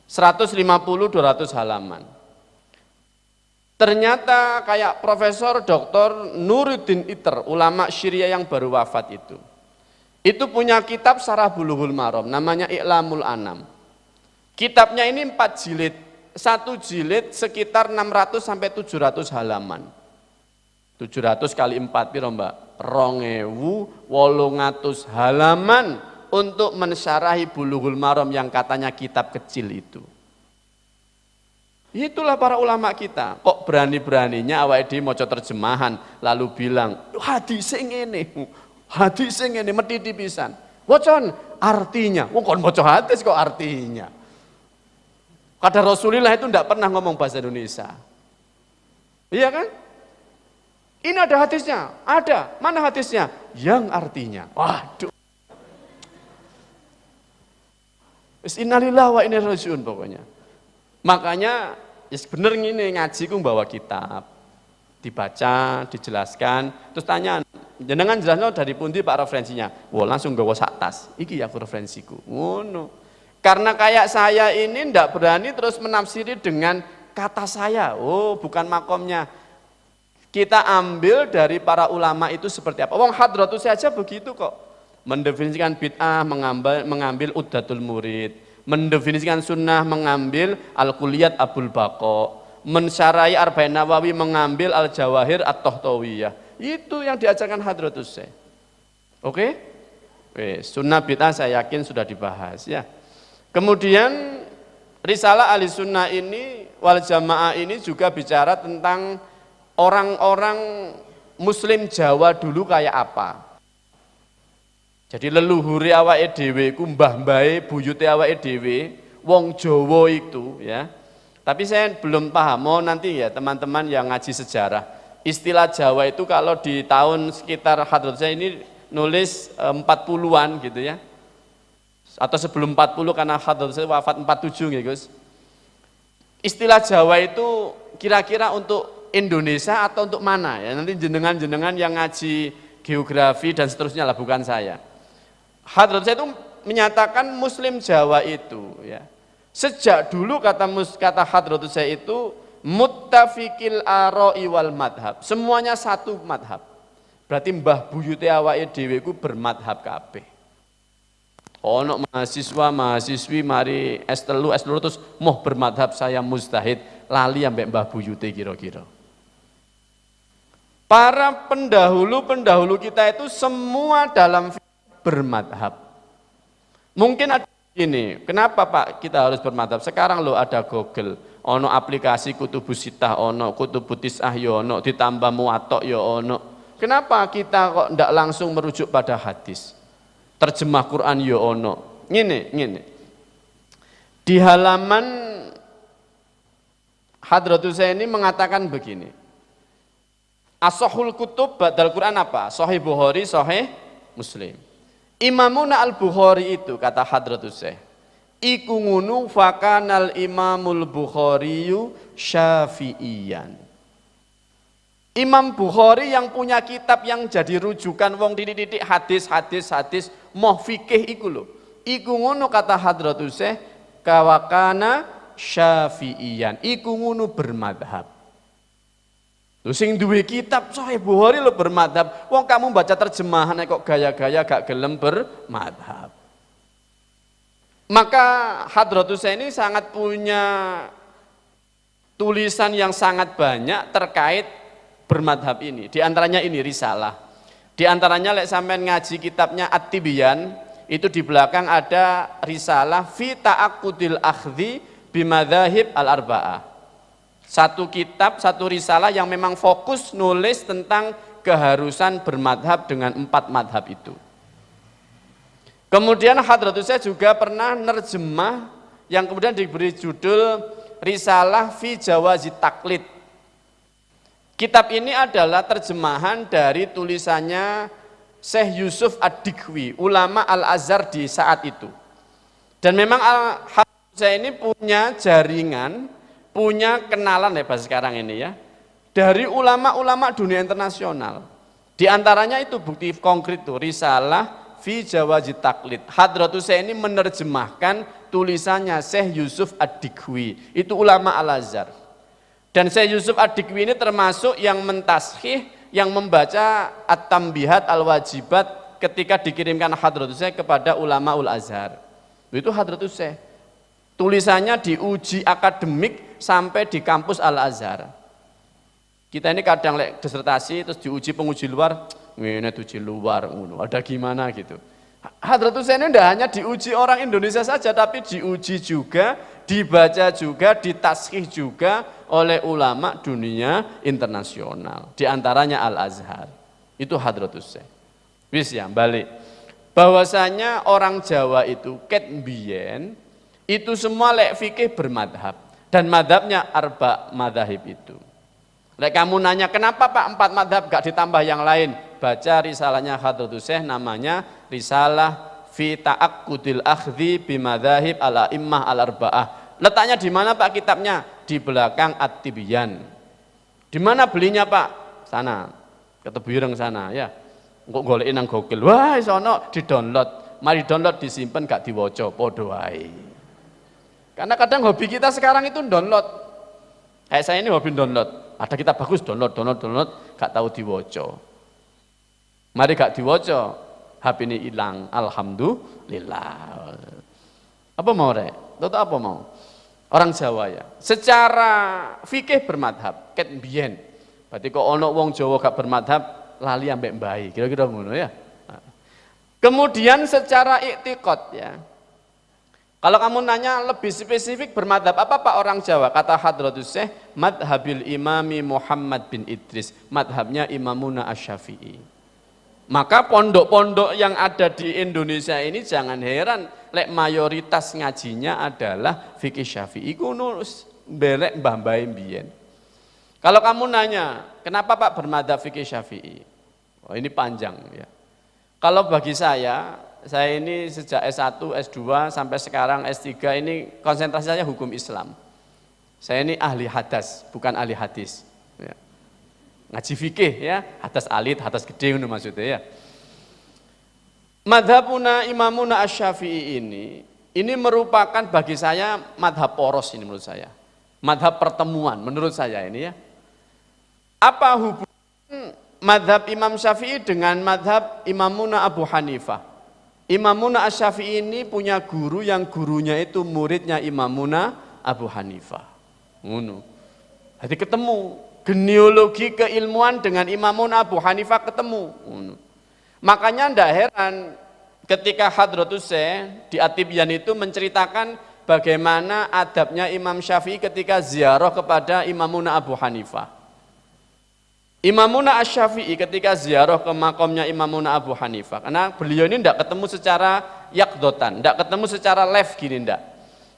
B: 150-200 halaman. Ternyata kayak Profesor Dr. Nuruddin Iter, ulama Syria yang baru wafat itu punya kitab Syarah Bulughul Maram, namanya I'lamul Anam. Kitabnya ini 4 jilid, satu jilid sekitar 600 sampai 700 halaman. 700 kali 4 piro Mbak? 2800 halaman untuk mensyarahi Bulughul Maram yang katanya kitab kecil itu. Itulah para ulama kita. Kok berani-beraninya awake dhewe maca terjemahan lalu bilang, hadis sing ngene. Hadis sing ngene metiti pisan. Wacon artinya. Wong kon maca hadis kok artinya. Kata Rasulullah itu enggak pernah ngomong bahasa Indonesia. Iya kan? Ini ada hadisnya. Ada. Mana hadisnya? Yang artinya. Waduh. Innalillahi wa inna ilaihi raji'un pokoknya. Makanya ya bener ngene ngaji ku bawa kitab. Dibaca, dijelaskan, terus tanya, jenengan jelasno dari pundi Pak referensinya? Wah, langsung gawa sak tas. Iki aku referensiku. Ngono. Karena kayak saya ini ndak berani terus menafsiri dengan kata saya. Oh, bukan makomnya. Kita ambil dari para ulama itu seperti apa. Wong Hadratus saja begitu kok. Mendefinisikan bid'ah, mengambil Uddatul Murid. Mendefinisikan sunnah, mengambil Al-Kulliyat Abul Baqa. Mensyarahi Arba'in Nawawi, mengambil Al-Jawahir At-Tahtawiyah. Itu yang diajarkan Hadratus Syekh. Oke? Sunnah bid'ah saya yakin sudah dibahas ya. Kemudian Risalah Ahli Sunnah ini wal Jamaah ini juga bicara tentang orang-orang Muslim Jawa dulu kayak apa. Jadi leluhuri awake dhewe ku mbah-mbahe buyute awake dhewe wong Jawa itu ya. Tapi saya belum paham, mau nanti ya teman-teman yang ngaji sejarah. Istilah Jawa itu kalau di tahun sekitar Hadratus saya ini nulis 40-an gitu ya. Atau sebelum 40 karena Hadratus saya wafat 47 ya Gus. Istilah Jawa itu kira-kira untuk Indonesia atau untuk mana ya? Nanti jenengan-jenengan yang ngaji geografi dan seterusnya lah, bukan saya. Hadratus saya itu menyatakan Muslim Jawa itu ya. Sejak dulu kata Hadratus saya itu muttafiqil ara'i wal madhab. Semuanya satu madhab. Berarti mbah buyute awake dhewe ku bermadhab kabeh. Ono mahasiswa, mahasiswi mari S3, S3 terus moh bermadhab saya mustahid, lali ambek mbah buyute kira-kira. Para pendahulu kita itu semua dalam bermadhab. Mungkin ada ini, kenapa Pak kita harus bermadhab? Sekarang lo ada Google, ono aplikasi Kutubus Sittah, ono Kutubus Tis'ah, ono ditambah Muwatta, ono. Kenapa kita kok tidak langsung merujuk pada hadis? Terjemah Quran, ono. Ngene. Di halaman Hadratus saya ini mengatakan begini. As-Sahihul Kutub ba'dal Quran apa? Sahih Bukhari, Sahih Muslim. Imamuna Al-Bukhari itu kata Hadratus Syekh, iku ngunu fakanal Imamul Bukhariyu Syafi'iyan. Imam Bukhari yang punya kitab yang jadi rujukan wong titik-titik hadis moh fikih iku lho. Iku ngunu kata Hadratus Syekh kawakana Syafi'iyan. Iku ngunu bermadhab. Lu sing duwe kitab Sahih Bukhari lo bermadhab. Wong kamu baca terjemahan kok gaya-gaya gak gelem bermadhab. Maka Hadratus Syekh ini sangat punya tulisan yang sangat banyak terkait bermadhab ini. Di antaranya ini risalah. Di antaranya lek sampean ngaji kitabnya At-Tibyan, itu di belakang ada risalah fi ta'aqqudil akhdhi bimadzahib al-arba'ah. Satu kitab, satu risalah yang memang fokus nulis tentang keharusan bermadhab dengan 4 madhab itu. Kemudian Hadratus Syekh juga pernah nerjemah yang kemudian diberi judul Risalah fi Jawazi Taklid. Kitab ini adalah terjemahan dari tulisannya Syekh Yusuf Ad-Dikwi, ulama Al-Azhar di saat itu. Dan memang Hadratus Syekh ini punya jaringan punya kenalan hebat sekarang ini ya, dari ulama-ulama dunia internasional. Di antaranya itu bukti konkret tuh, risalah fi jawazi taklid. Hadratus Syekh ini menerjemahkan tulisannya Syekh Yusuf Ad-Diqwi, itu ulama Al-Azhar. Dan Syekh Yusuf Ad-Diqwi ini termasuk yang mentashih, yang membaca At-Tambihat Al-Wajibat ketika dikirimkan Hadratus Syekh kepada ulama Ul-Azhar. Itu Hadratus Syekh. Tulisannya diuji akademik sampai di kampus Al-Azhar. Kita ini kadang disertasi terus diuji penguji luar, ini uji luar, ada gimana gitu. Hadratus Syekh ini tidak hanya diuji orang Indonesia saja, tapi diuji juga, dibaca juga, ditashih juga oleh ulama dunia internasional. Di antaranya Al-Azhar. Itu Hadratus Syekh. Wis ya, balik. Bahwasanya orang Jawa itu ket mbiyen itu semua lek fikih bermadhab. Dan madhabnya arba madhahib itu. Lek kamu nanya kenapa Pak 4 madhab gak ditambah yang lain? Baca risalahnya Hadratus Syekh, namanya Risalah fi ta'aqqudil akhdhi bimadhahib ala immah al-arba'ah. Letaknya di mana Pak kitabnya? Di belakang At-Tibyan. Di mana belinya Pak? Sana. Ke Tebuireng sana ya. Engko golekin nang Google. Wah, sono di-download. Mari download disimpen gak diwaca, padha wae. Karena kadang hobi kita sekarang itu download. Kayak saya ini hobi download. Ada kita bagus download, gak tahu diwaca. Mari gak diwaca, HP ini hilang. Alhamdulillah. Apa mau rek? Toto apa mau? Orang Jawa ya. Secara fikih bermadhab, ket mbiyen. Berarti kok ono wong Jawa gak bermadhab, lali ambek mbahi. Kira-kira ngono ya. Kemudian secara iktiqad ya. Kalau kamu nanya lebih spesifik bermadhab apa Pak orang Jawa? Kata Hadratus Syekh, madhabil imami Muhammad bin Idris. Madhabnya Imamuna Asy-Syafi'i. Maka pondok-pondok yang ada di Indonesia ini jangan heran. Lek mayoritas ngajinya adalah fikih Syafi'i. Kuno belek mbah-mbah mbiyen. Kalau kamu nanya, kenapa Pak bermadhab fikih Syafi'i? Oh, ini panjang ya. Kalau bagi saya ini sejak S1, S2 sampai sekarang S3 ini konsentrasi saya hukum Islam. Saya ini ahli hadas, bukan ahli hadis. Ya. Ngaji fikih ya, hadas alit, hadas gede itu maksudnya ya. Madhabuna Imamuna Asy-Syafi'i ini merupakan bagi saya madhab poros ini menurut saya. Madhab pertemuan menurut saya ini ya. Apa hubungan madhab Imam Syafi'i dengan madhab Imamuna Abu Hanifah? Imamuna Asy-Syafi'i ini punya guru yang gurunya itu muridnya Imamuna Abu Hanifah. Ngono. Jadi ketemu genealogi keilmuan dengan Imamuna Abu Hanifah ketemu. Ngono. Makanya ndak heran ketika Hadratus Syekh di At-Tibyan itu menceritakan bagaimana adabnya Imam Syafi'i ketika ziarah kepada Imamuna Abu Hanifah. Imamuna Asy-Syafi'i ketika ziarah ke makamnya Imamuna Abu Hanifah, karena beliau ini tidak ketemu secara yakdotan, tidak ketemu secara live gini tidak.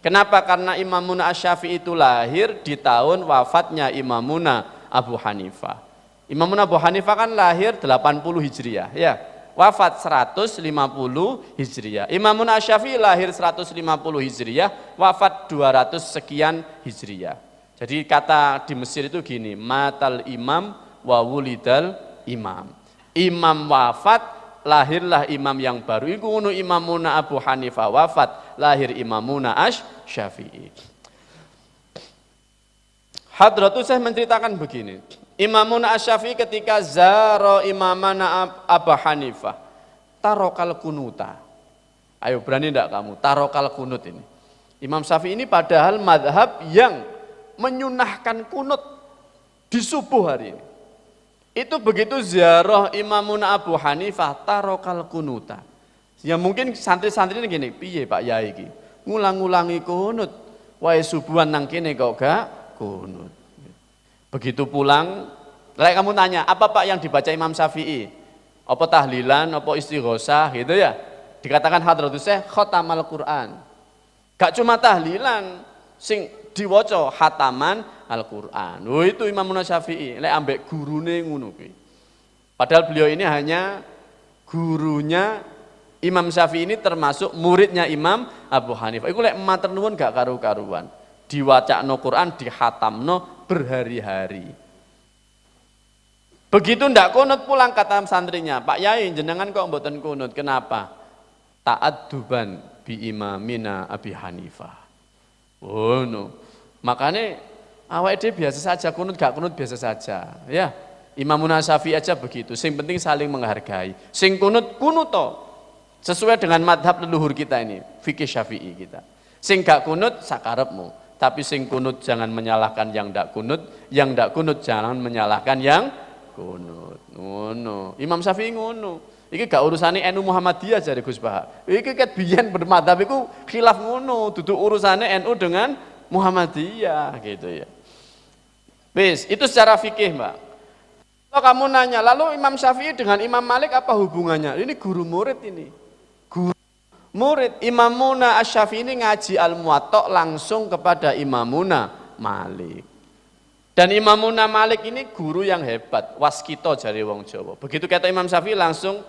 B: Kenapa? Karena Imamuna Asy-Syafi'i itu lahir di tahun wafatnya Imamuna Abu Hanifah. Imamuna Abu Hanifah kan lahir 80 Hijriah, ya. Wafat 150 Hijriah. Imamuna Asy-Syafi'i lahir 150 Hijriah, wafat 200 sekian Hijriah. Jadi kata di Mesir itu gini, matal imam wa wulidal imam. Imam wafat, lahirlah imam yang baru. Iku ngono Imamuna Abu Hanifah wafat, lahir Imamuna Asy-Syafi'i. Hadratus Syekh menceritakan begini. Imamuna Asy-Syafi'i ketika zaro Imamana Abu Hanifah, tarokal kunuta. Ayo berani enggak kamu tarokal kunut ini? Imam Syafi'i ini padahal madhab yang menyunahkan kunut di subuh hari ini. Itu begitu ziarah Imamuna Abu Hanifah tarokal kunuta. Ya mungkin santri-santri ini gini, piye Pak Yai iki? Ngulang-ngulangi kunut. Wae subuhan nang kene kok gak kunut. Begitu pulang, lek kamu tanya, apa Pak yang dibaca Imam Syafi'i? Apa tahlilan, apa istighosah gitu ya? Dikatakan Hadratus Syekh khatamal Quran. Gak cuma tahlilan, sing diwaca khataman Al-Quran. Oh itu Imamuna Syafi'i, lek ambek gurune ngono kuwi. Padahal beliau ini hanya gurunya Imam Syafi'i ini termasuk muridnya Imam Abu Hanifah. Iku lek matur nuwun gak karu-karuan. Diwacakno Quran, dihatamno berhari-hari. Begitu ndak kunut pulang kata santrinya, Pak Yai jenengan kok mboten kunut, kenapa? Ta'adduban bi imamina Abi Hanifah. Oh no. Makanya awake dhewe biasa saja, kunut gak kunut biasa saja. Ya, Imamuna Syafi'i aja begitu. Sing penting saling menghargai. Sing kunut to. Sesuai dengan madhab leluhur kita ini, fikih Syafi'i kita. Sing gak kunut sakarepmu, tapi sing kunut jangan menyalahkan yang ndak kunut, yang ndak kunut jangan menyalahkan yang kunut. Ngono. Imam Syafi'i ngono. Iki gak urusane NU Muhammadiyah jare Gus Bahak. Iki ket biyen bermadhab iku khilaf ngono, duduk urusane NU dengan Muhammadiyah gitu ya. Wis, itu secara fikih, Mbak. Kalau kamu nanya, lalu Imam Syafi'i dengan Imam Malik apa hubungannya? Ini guru murid ini. Guru murid Imamuna Asy-Syafi'i ini ngaji Al-Muwatta langsung kepada Imamuna Malik. Dan Imamuna Malik ini guru yang hebat, waskito jari wong Jawa. Begitu kata Imam Syafi'i langsung,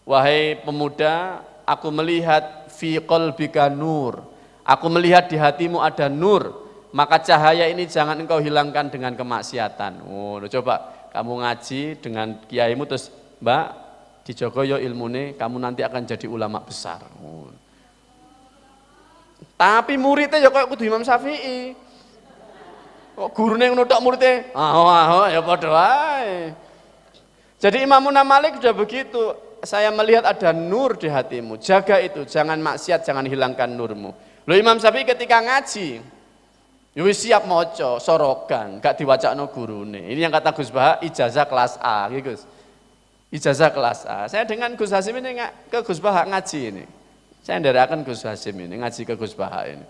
B: wahai pemuda, aku melihat fi qalbika nur. Aku melihat di hatimu ada nur, maka cahaya ini jangan engkau hilangkan dengan kemaksiatan. Oh, coba kamu ngaji dengan kiaimu terus, Mbak, dijogo yo ilmune, kamu nanti akan jadi ulama besar. Oh. Tapi muridnya ya kayak kudu Imam Syafi'i. Kok gurune ngono tok muridnya? Ya padha wae. Jadi Imamuna Malik sudah begitu. Saya melihat ada nur di hatimu. Jaga itu, jangan maksiat, jangan hilangkan nurmu. Loh Imam Syafi'i ketika ngaji, ya wis siap maca, sorogan, gak diwacakno gurune. Ini yang kata Gus Bahak, ijazah kelas A, gitu Gus. Ijazah kelas A. Saya dengan Gus Hasim ini ke Gus Bahak ngaji ini. Saya nderakan Gus Hasim ini ngaji ke Gus Bahak ini.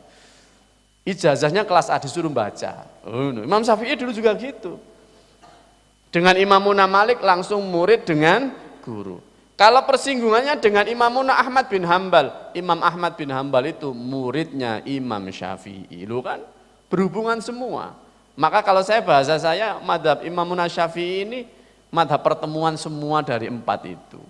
B: Ijazahnya kelas A disuruh baca. Oh, no. Imam Syafi'i dulu juga gitu. Dengan Imamuna Malik langsung murid dengan guru. Kalau persinggungannya dengan Imamuna Ahmad bin Hambal, Imam Ahmad bin Hambal itu muridnya Imam Syafi'i, lu kan berhubungan semua. Maka kalau bahasa saya, madhab Imamuna Syafi'i ini madhab pertemuan semua dari 4 itu.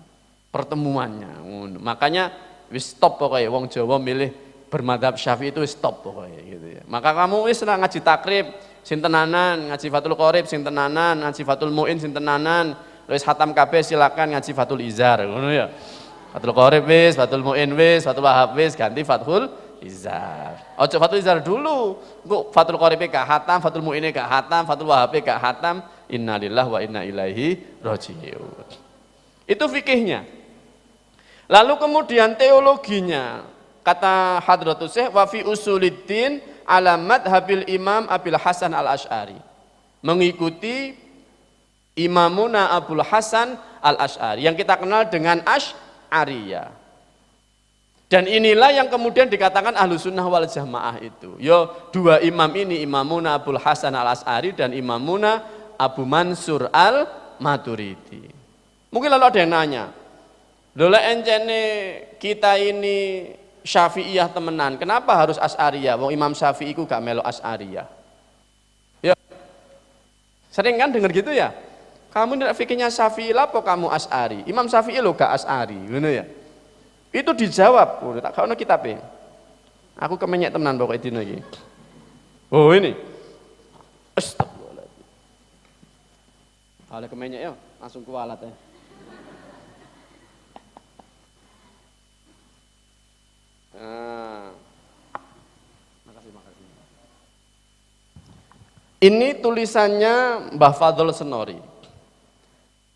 B: Pertemuannya. Makanya wis stop pokoknya, wong Jawa milih bermadhab Syafi'i itu stop pokoknya gitu ya. Maka kamu wis lah ngaji takrib sing tenanan, ngaji Fathul Qorib sing tenanan, ngaji Fathul Mu'in sing tenanan. Wis khatam kabeh silakan ngaji Fathul Izar ngono ya. Fathul Qorib wis, Fathul Mu'in wis, Fathul Wahab wis, ganti Fathul Izar. Ojo Fathul Izar dulu. Engko Fathul Qorib gak khatam, Fathul Mu'in gak khatam, Fathul Wahab gak khatam. Innalillahi wa inna ilaihi raji'un. Itu fikihnya. Lalu kemudian teologinya. Kata Hadratus Syekh wa fi usuliddin ala madhabil Imam Abil Hasan Al-Asy'ari. Mengikuti Imamuna Abul Hasan Al-Asy'ari yang kita kenal dengan Asy'ariyah. Dan inilah yang kemudian dikatakan Ahlus Sunnah wal Jamaah itu. Yo dua imam ini, Imamuna Abul Hasan Al-Asy'ari dan Imamuna Abu Mansur Al-Maturidi. Mungkin lalu ada yang nanya, lha encene kita ini Syafi'iyah temenan, kenapa harus Asy'ariyah? Wong Imam Syafi'i ku gak melok Asy'ariyah. Ya. Sering kan dengar gitu ya? Kamu tidak fikirnya Syafi'i lah apa kamu Asy'ari? Imam Syafi'i lo gak Asy'ari, ngono ya. Itu dijawab, tak kau kitabnya. Aku kemenyek tenan pokoknya dino iki. Oh ini. Astagfirullahaladzim. Kalau kemenyek ya, langsung kualat ya. Makasih. Ini tulisannya Mbah Fadl Senori.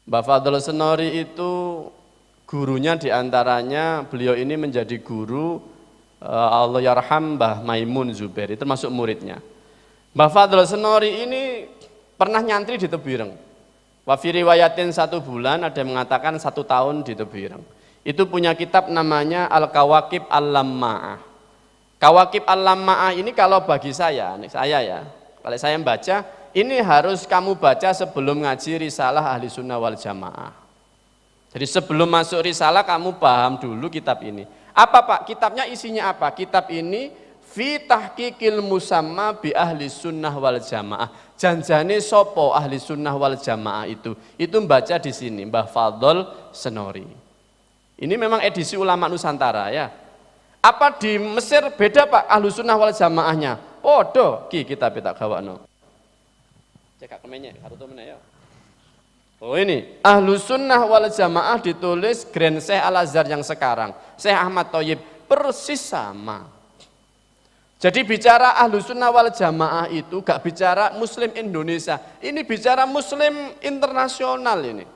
B: Mbah Fadl Senori itu gurunya diantaranya, beliau ini menjadi guru Allah yarham Mbah Maimun Zubair, itu termasuk muridnya. Mbah Fadl Senori ini pernah nyantri di Tebireng. Wafi riwayatin 1 bulan, ada yang mengatakan 1 tahun di Tebireng. Itu punya kitab namanya Al-Kawakib Al-Lamma'ah. Kawakib Al-Lamma'ah ini kalau bagi saya ya, kalau saya membaca, ini harus kamu baca sebelum ngaji Risalah Ahli Sunnah wal Jamaah. Jadi sebelum masuk Risalah kamu paham dulu kitab ini. Apa Pak? Kitabnya isinya apa? Kitab ini fi tahqiqil musamma bi ahli sunnah wal jamaah. Janjane sopo ahli sunnah wal jamaah itu membaca di sini Mbah Fadl Senori. Ini memang edisi ulama Nusantara ya. Apa di Mesir beda Pak ahli sunnah wal jamaahnya? Podo ki kitab tak gawakno. Cekak kemenye karo to meneh ya. Oh ini, Ahlus Sunnah wal Jamaah ditulis Grand Syekh Al-Azhar yang sekarang, Syekh Ahmad Thoyyib, persis sama. Jadi bicara Ahlus Sunnah wal Jamaah itu gak bicara Muslim Indonesia, ini bicara Muslim internasional ini.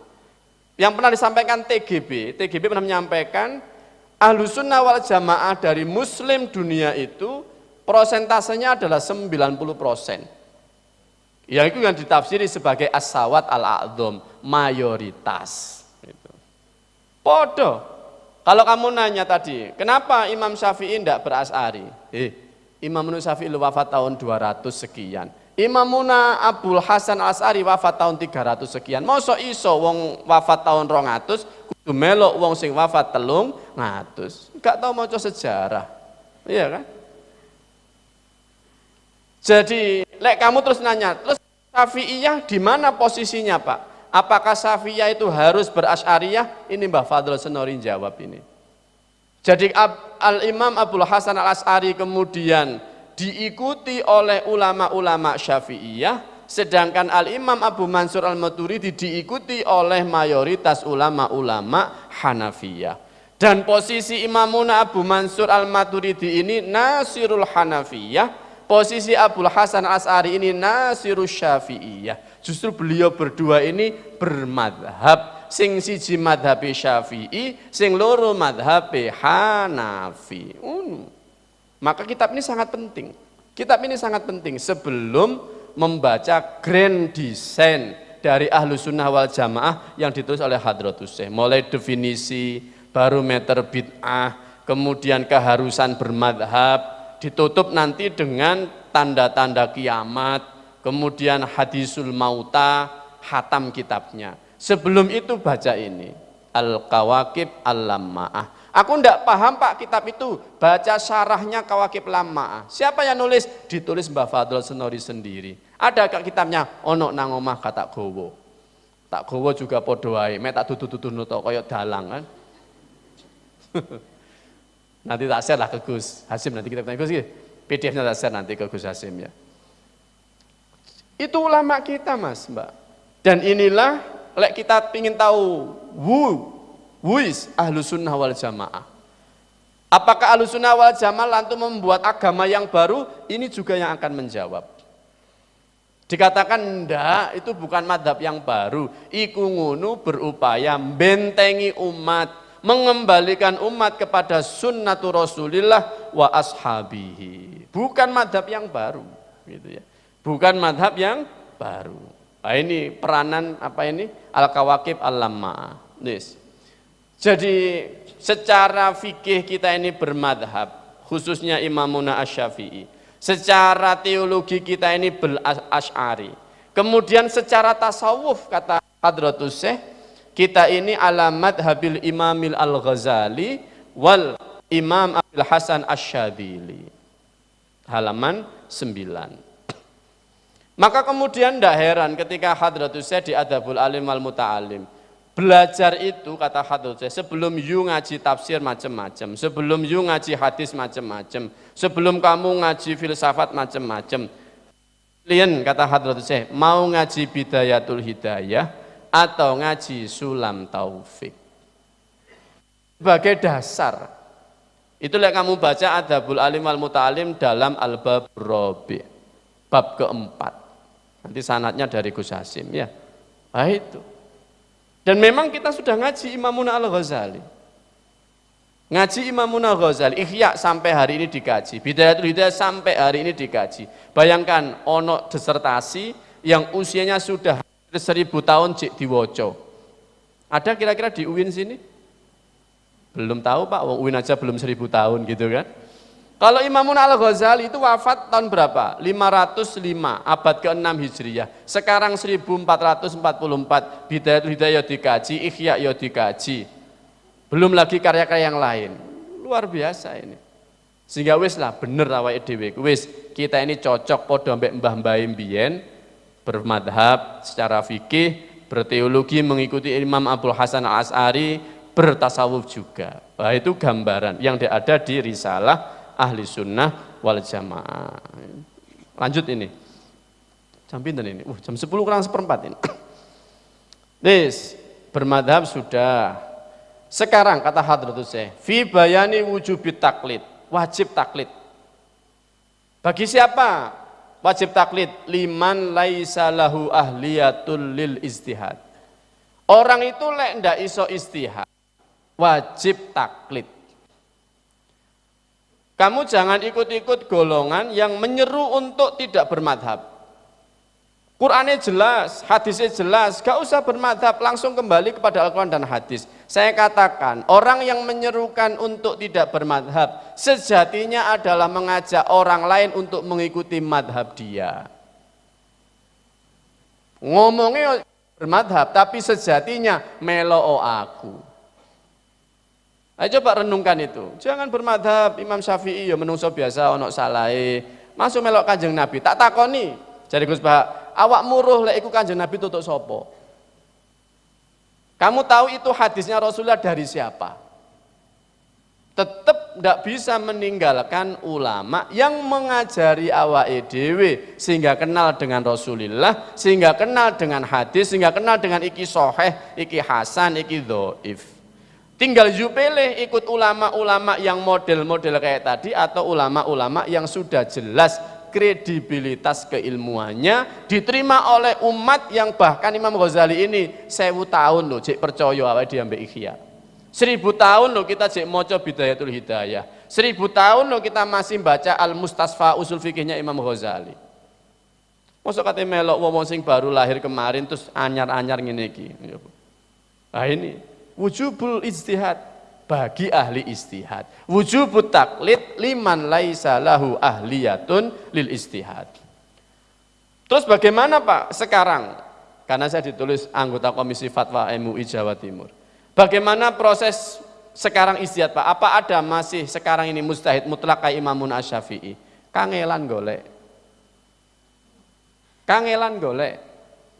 B: Yang pernah disampaikan TGB pernah menyampaikan Ahlus Sunnah wal Jamaah dari Muslim dunia itu prosentasenya adalah 90%. Ya itu yang ditafsiri sebagai as-sawat al-a'dzam, mayoritas. Gitu. Podo. Kalau kamu nanya tadi, kenapa Imam Syafi'i tidak berasy'ari? Imam Syafi'i wafat tahun 200 sekian. Imamuna Abul Hasan Al-Asy'ari wafat tahun 300 sekian. Mosok iso wong wafat tahun 200 kudu melok wong sing wafat 300. Enggak tahu maca sejarah. Iya kan? Jadi, lek kamu terus nanya, terus Syafi'iyah di mana posisinya, Pak? Apakah Syafi'iyah itu harus berasy'ariyah? Ini Mbah Fadl Senori jawab ini. Jadi Al-Imam Abul Hasan Al-Asy'ari kemudian diikuti oleh ulama-ulama Syafi'iyah, sedangkan Al-Imam Abu Mansur Al-Maturidi diikuti oleh mayoritas ulama-ulama Hanafiyah. Dan posisi Imamuna Abu Mansur Al-Maturidi ini Nasirul Hanafiyah, posisi Abul Hasan Al-Asy'ari ini Nasirus Syafi'iyah. Justru beliau berdua ini bermadhab, sing siji madhabe Syafi'i, sing loro madhabe Hanafi. Maka kitab ini sangat penting. Kitab ini sangat penting sebelum membaca grand design dari Ahlus Sunnah wal Jamaah yang ditulis oleh Hadratus Syekh. Mulai definisi, barometer bid'ah, kemudian keharusan bermadhab, ditutup nanti dengan tanda-tanda kiamat, kemudian hadisul mauta, khatam kitabnya. Sebelum itu baca ini, Al-Kawakib Al-Lamma'ah. Aku ndak paham Pak kitab itu, baca syarahnya Kawakib Lamma'ah. Siapa yang nulis? Ditulis Mbah Fadl Senori sendiri. Ada kitabnya, ono nang omah kata gowo. Tak gowo juga podo wae, mek tak tutu-tutu nuto koyo dalang kan. Nanti tak share lah ke Gus Hasim, nanti kita tanya Gus, PDF-nya tak share nanti ke Gus Hasim ya. Itu ulama kita Mas, Mbak. Dan inilah, lek kita ingin tahu, who is Ahlus Sunnah wal Jamaah. Apakah Ahlus Sunnah wal Jamaah lantas membuat agama yang baru? Ini juga yang akan menjawab. Dikatakan enggak, itu bukan madhab yang baru. Iku ngunu berupaya bentengi umat, mengembalikan umat kepada sunnatul Rasulillah wa ashabihi. Bukan madhab yang baru, gitu ya. Bukan madhab yang baru. Nah, ini peranan apa ini? Al-Kawakib Al-Lamma'ah. Jadi secara fikih kita ini bermadhab, khususnya Imamuna Asy-Syafi'i. Secara teologi kita ini ber-Asy'ari. Kemudian secara tasawuf kata Hadratus Syekh, kita ini alamat habil Imamil Al-Ghazali wal Imam Abil Hasan Asy-Syadzili. Halaman 9. Maka kemudian tidak heran ketika Hadratus Syekh di Adabul Alim wal Muta'alim. Belajar itu kata Hadratus Syekh sebelum you ngaji tafsir macam-macam, sebelum you ngaji hadis macam-macam, sebelum kamu ngaji filsafat macam-macam. Kalian kata Hadratus Syekh mau ngaji Bidayatul Hidayah atau ngaji Sulam Taufik sebagai dasar. Itulah kamu baca Adabul Alim wal Muta'alim dalam Al-Bab Rabi', bab keempat. Nanti sanadnya dari Gus Hasim ya. Nah itu. Dan memang kita sudah ngaji Imamuna Al-Ghazali. Ngaji Imamuna Al-Ghazali, Ihya sampai hari ini dikaji, Bidayatul Hidayah sampai hari ini dikaji. Bayangkan ono disertasi yang usianya sudah 1000 tahun cik diwoco. Ada kira-kira di UIN sini? Belum tahu Pak, UIN aja belum 1000 tahun gitu kan. Kalau Imamun Al-Ghazali itu wafat tahun berapa? 505, abad ke-6 Hijriyah. Sekarang 1444, Bidayatul Hidayah dikaji, Ihya ya dikaji. Belum lagi karya-karya yang lain. Luar biasa ini. Sehingga wis lah bener awake dhewe. Wis kita ini cocok padha mbek mbah-mbah mbiyen bermadhab secara fikih, berteologi mengikuti Imam Abul Hasan Al-Asy'ari, bertasawuf juga. Nah, itu gambaran yang ada di risalah Ahli Sunnah wal Jamaah. Lanjut ini. Jam pinten ini? Jam 10 kurang seperempat ini. Des, bermadhab sudah. Sekarang kata Hadratus Syekh, fi bayani wujubit taklid, wajib taklid. Bagi siapa wajib taklid? Liman laisa lahu ahliyatul lil istihad. Orang itu lek ndak iso istihad, wajib taklid. Kamu jangan ikut-ikut golongan yang menyeru untuk tidak bermadhab. Qur'annya jelas, hadisnya jelas, gak usah bermadhab, langsung kembali kepada Al-Quran dan hadis. Saya katakan, orang yang menyerukan untuk tidak bermadhab, sejatinya adalah mengajak orang lain untuk mengikuti madhab dia. Ngomongnya bermadhab, tapi sejatinya meloo aku. Ayo coba renungkan itu. Jangan bermadhab, Imam Syafi'i ya menungso biasa, ono salai, masuk melok Kanjeng Nabi, tak takoni. Jadi Gus Bah, awak muruh lek iku Kanjeng Nabi tutuk sopo? Kamu tahu itu hadisnya Rasulullah dari siapa? Tetap tidak bisa meninggalkan ulama yang mengajari awake dhewe sehingga kenal dengan Rasulullah, sehingga kenal dengan hadis, sehingga kenal dengan iki sahih, iki hasan, iki dhaif. Tinggal jupeleh ikut ulama-ulama yang model-model kayak tadi atau ulama-ulama yang sudah jelas kredibilitas keilmuannya diterima oleh umat yang bahkan Imam Ghazali ini 1000 tahun loh cek percaya awake dhewe ambek Ihya. 1000 tahun loh kita cek maca Bidayatul Hidayah. 1000 tahun loh kita masih baca Al-Mustasfa usul fikihnya Imam Ghazali. Mosok kate melok wong sing baru lahir kemarin terus anyar-anyar ngene iki. Nah ini wujubul ijtihad bagi ahli istihad, wujubut taklid liman laisa lahu ahliyatun lil istihad. Terus bagaimana Pak sekarang? Karena saya ditulis anggota Komisi Fatwa MUI Jawa Timur. Bagaimana proses sekarang istihad Pak? Apa ada masih sekarang ini mustahid mutlak kayak Imamun Asy-Syafi'i? Kangelan golek. Kangelan golek.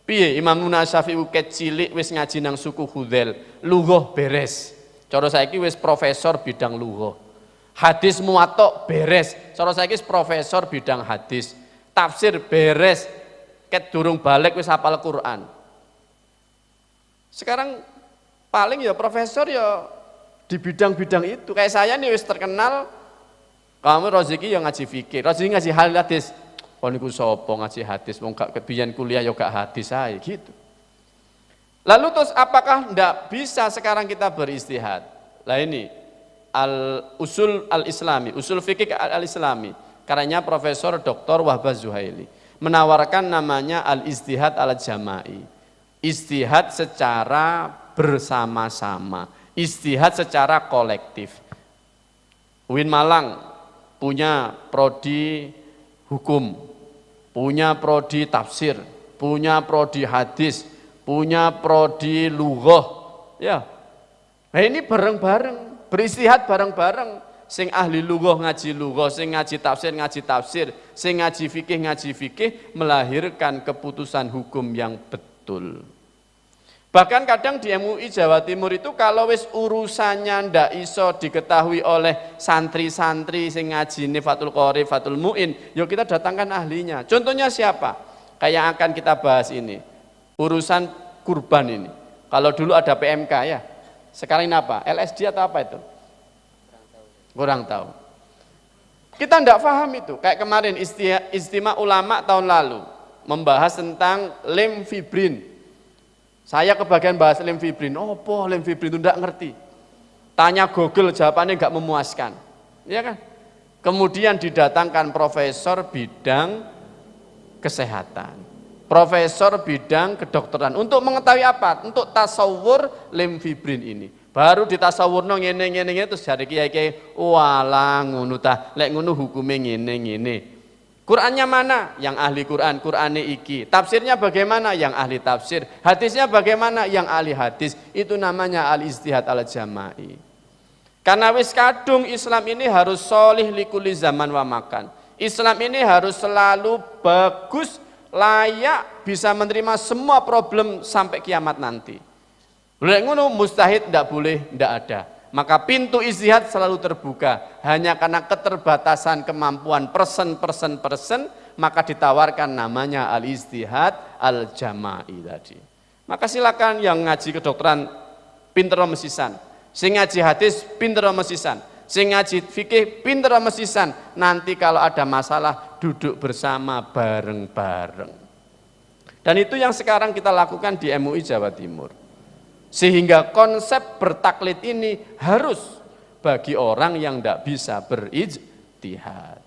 B: Piye Imamun Asy-Syafi'i kecilik wis ngaji nang suku Hudzail, lugah beres. Cara saiki wis profesor bidang lugha. Hadis muwatta beres. Cara saiki wis profesor bidang hadis. Tafsir beres. Ket durung balik wis hafal Quran. Sekarang paling ya profesor ya di bidang-bidang itu. Kayak saya nih wis terkenal. Kamu Roziki yang ngaji fikih. Roziki ngaji hadis. Oh niku sapa ngaji hadis wong gak kebiyen kuliah ya gak hadis ae gitu. Lalu terus apakah tidak bisa sekarang kita beristihad? Lah ini usul al-islami, usul fikih al-islami. Karenanya Profesor Dr. Wahbah Zuhaili menawarkan namanya al-istihad al-jama'i. Istihad secara bersama-sama, istihad secara kolektif. UIN Malang punya prodi hukum, punya prodi tafsir, punya prodi hadis, punya prodi lughah, ya. Nah ini bareng-bareng, beristihad bareng-bareng. Sing ahli lughah ngaji lughah, sing ngaji tafsir, sing ngaji fikih, melahirkan keputusan hukum yang betul. Bahkan kadang di MUI Jawa Timur itu kalau wis urusannya ndak iso diketahui oleh santri-santri sing ngajine Fathul Qorib, Fathul Muin, yuk kita datangkan ahlinya. Contohnya siapa? Kayak akan kita bahas ini. Urusan kurban ini. Kalau dulu ada PMK ya. Sekarang ini apa? LSD atau apa itu? Kurang tahu. Kita tidak paham itu. Kayak kemarin istimewa ulama tahun lalu membahas tentang lemfibrin. Saya kebagian bahas lemfibrin. Oh, apa lemfibrin itu tidak ngerti. Tanya Google jawabannya nggak memuaskan. Ya kan? Kemudian didatangkan profesor bidang kesehatan. Profesor bidang kedokteran untuk mengetahui apa? Untuk tasawur lemfibrin ini. Baru ditasawurno ngene terus jare kiai-kiai walah ngono ta. Lek ngono hukume ngene. Qur'annya mana? Yang ahli Qur'an, Qur'ane iki. Tafsirnya bagaimana? Yang ahli tafsir. Hadisnya bagaimana? Yang ahli hadis. Itu namanya al-istihad al-jama'i. Karena wis kadung Islam ini harus sholih likuli zaman wa makan. Islam ini harus selalu bagus, layak, bisa menerima semua problem sampai kiamat nanti. Lek ngono mustahid tidak boleh, tidak ada. Maka pintu istihad selalu terbuka. Hanya karena keterbatasan kemampuan person maka ditawarkan namanya al-ijtihad al-jama'i tadi. Maka silakan yang ngaji kedokteran pinter mesisan, sing ngaji hadis pinter mesisan, sing ngaji fikih pinter mesisan. Nanti kalau ada masalah duduk bersama bareng-bareng. Dan itu yang sekarang kita lakukan di MUI Jawa Timur. Sehingga konsep bertaklid ini harus bagi orang yang tidak bisa berijtihad.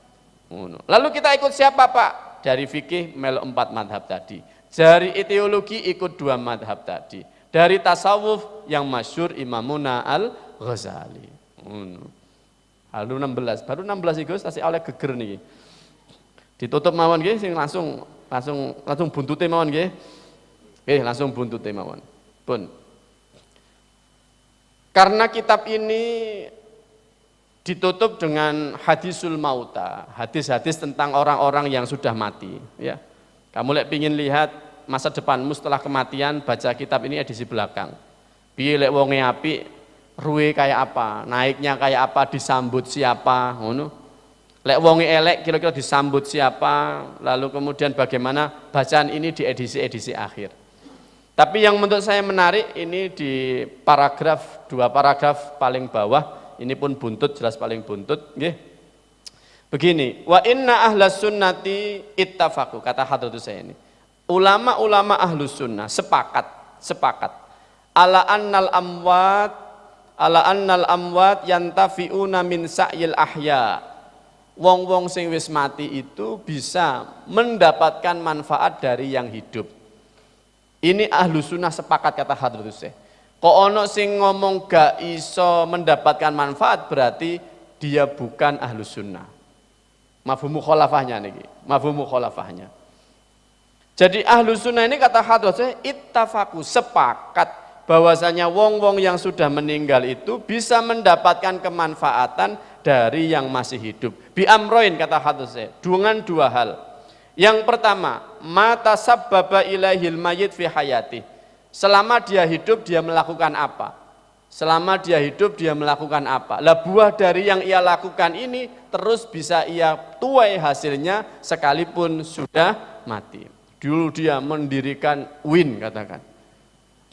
B: Lalu kita ikut siapa Pak? Dari fikih melu 4 madhab tadi. Dari ideologi ikut 2 madhab tadi. Dari tasawuf yang masyhur Imamuna Al-Ghazali. Lalu 16, baru 16 itu tasih oleh geger nih. Ditutup mawon nggih sing langsung buntute mawon nggih. Nggih, langsung buntute mawon. Pun. Karena kitab ini ditutup dengan hadisul mauta, hadis-hadis tentang orang-orang yang sudah mati, ya. Kamu lek pingin lihat masa depanmu setelah kematian, baca kitab ini edisi belakang. Piye lek wonge apik, ruwe kayak apa, naiknya kayak apa, disambut siapa, ngono. Lek wonge elek kira-kira disambut siapa, lalu kemudian bagaimana bacaan ini di edisi-edisi akhir. Tapi yang menurut saya menarik ini di paragraf, 2 paragraf paling bawah, ini pun buntut, jelas paling buntut, nggih. Begini, wa inna ahlas sunnati ittafaqu, kata hadratus saya ini. Ulama-ulama ahlus sunnah sepakat ala annal amwat yantafi'una min sa'yil ahya. Wong-wong sing wis mati itu bisa mendapatkan manfaat dari yang hidup. Ini ahlu sunnah sepakat, kata hadratus syekh. Kok ono sing ngomong gak iso mendapatkan manfaat, berarti dia bukan ahlu sunnah. Mafhum mukhalafahnya niki, mafhum mukhalafahnya. Jadi ahlu sunnah ini kata hadratus syekh ittafaqu, sepakat bahwasanya wong-wong yang sudah meninggal itu bisa mendapatkan kemanfaatan dari yang masih hidup. Bi amroin, kata hadratus syekh, dengan 2 hal. Yang pertama, mata sabbaba ilaihil mayyit fi hayati. Selama dia hidup dia melakukan apa? Selama dia hidup dia melakukan apa? Lah buah dari yang ia lakukan ini terus bisa ia tuai hasilnya sekalipun sudah mati. Dulu dia mendirikan UIN, katakan.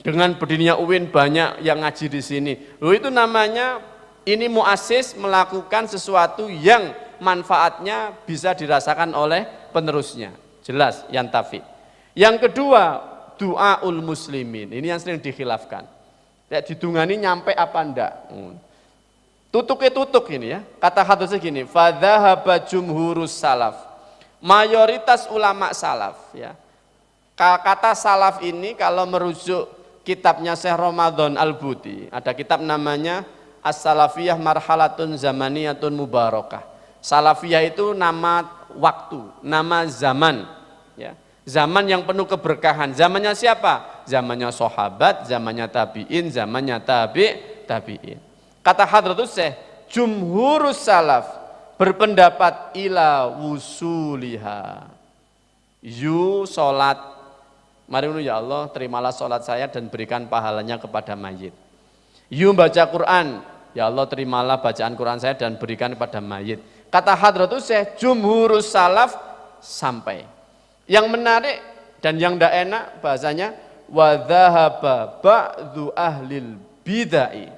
B: Dengan berdirinya UIN banyak yang ngaji di sini. Loh, itu namanya ini muassis melakukan sesuatu yang manfaatnya bisa dirasakan oleh penerusnya. Jelas yantafi. Yang kedua, du'aul muslimin. Ini yang sering dikhilafkan. Ya, didungani nyampe apa enggak? Tutuk ini ya. Kata hadisnya gini, fadzahaba jumhurus salaf. Mayoritas ulama salaf ya. Kata salaf ini kalau merujuk kitabnya Syekh Ramadan Al-Buti, ada kitab namanya As-Salafiyah Marhalatun Zamaniyatun Mubarakah. Salafiyah itu nama waktu, nama zaman, ya. Zaman yang penuh keberkahan. Zamannya siapa? Zamannya sahabat, zamannya tabi'in, zamannya tabi'in. Kata hadratus syekh, jumhurus salaf berpendapat ila wusuliha. Yu salat, mari ya Allah, terimalah salat saya dan berikan pahalanya kepada mayit. Yu baca Quran, ya Allah terimalah bacaan Quran saya dan berikan kepada mayit. Kata hadratus syekh, jumhurus salaf sampai. Yang menarik dan yang tidak enak bahasanya, wa dhahaba ba'du ahlil bid'ah.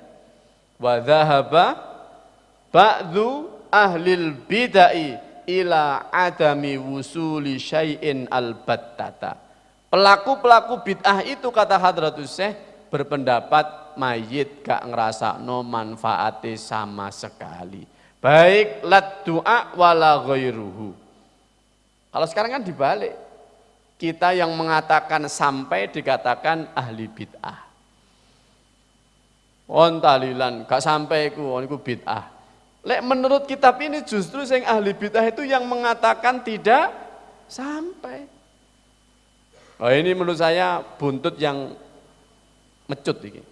B: Wa dhahaba ba'du ahlil bid'ah ila adami wusuli syai'in albattata. Pelaku-pelaku bid'ah itu, kata hadratus syekh, berpendapat mayit gak ngerasakno manfaate sama sekali. Baik lat du'a wala ghairuhu. Kalau sekarang kan dibalik. Kita yang mengatakan sampai dikatakan ahli bid'ah. Ontalilan gak sampai iku bid'ah. Lek menurut kitab ini justru yang ahli bid'ah itu yang mengatakan tidak sampai. Oh, ini menurut saya buntut yang mecut ini.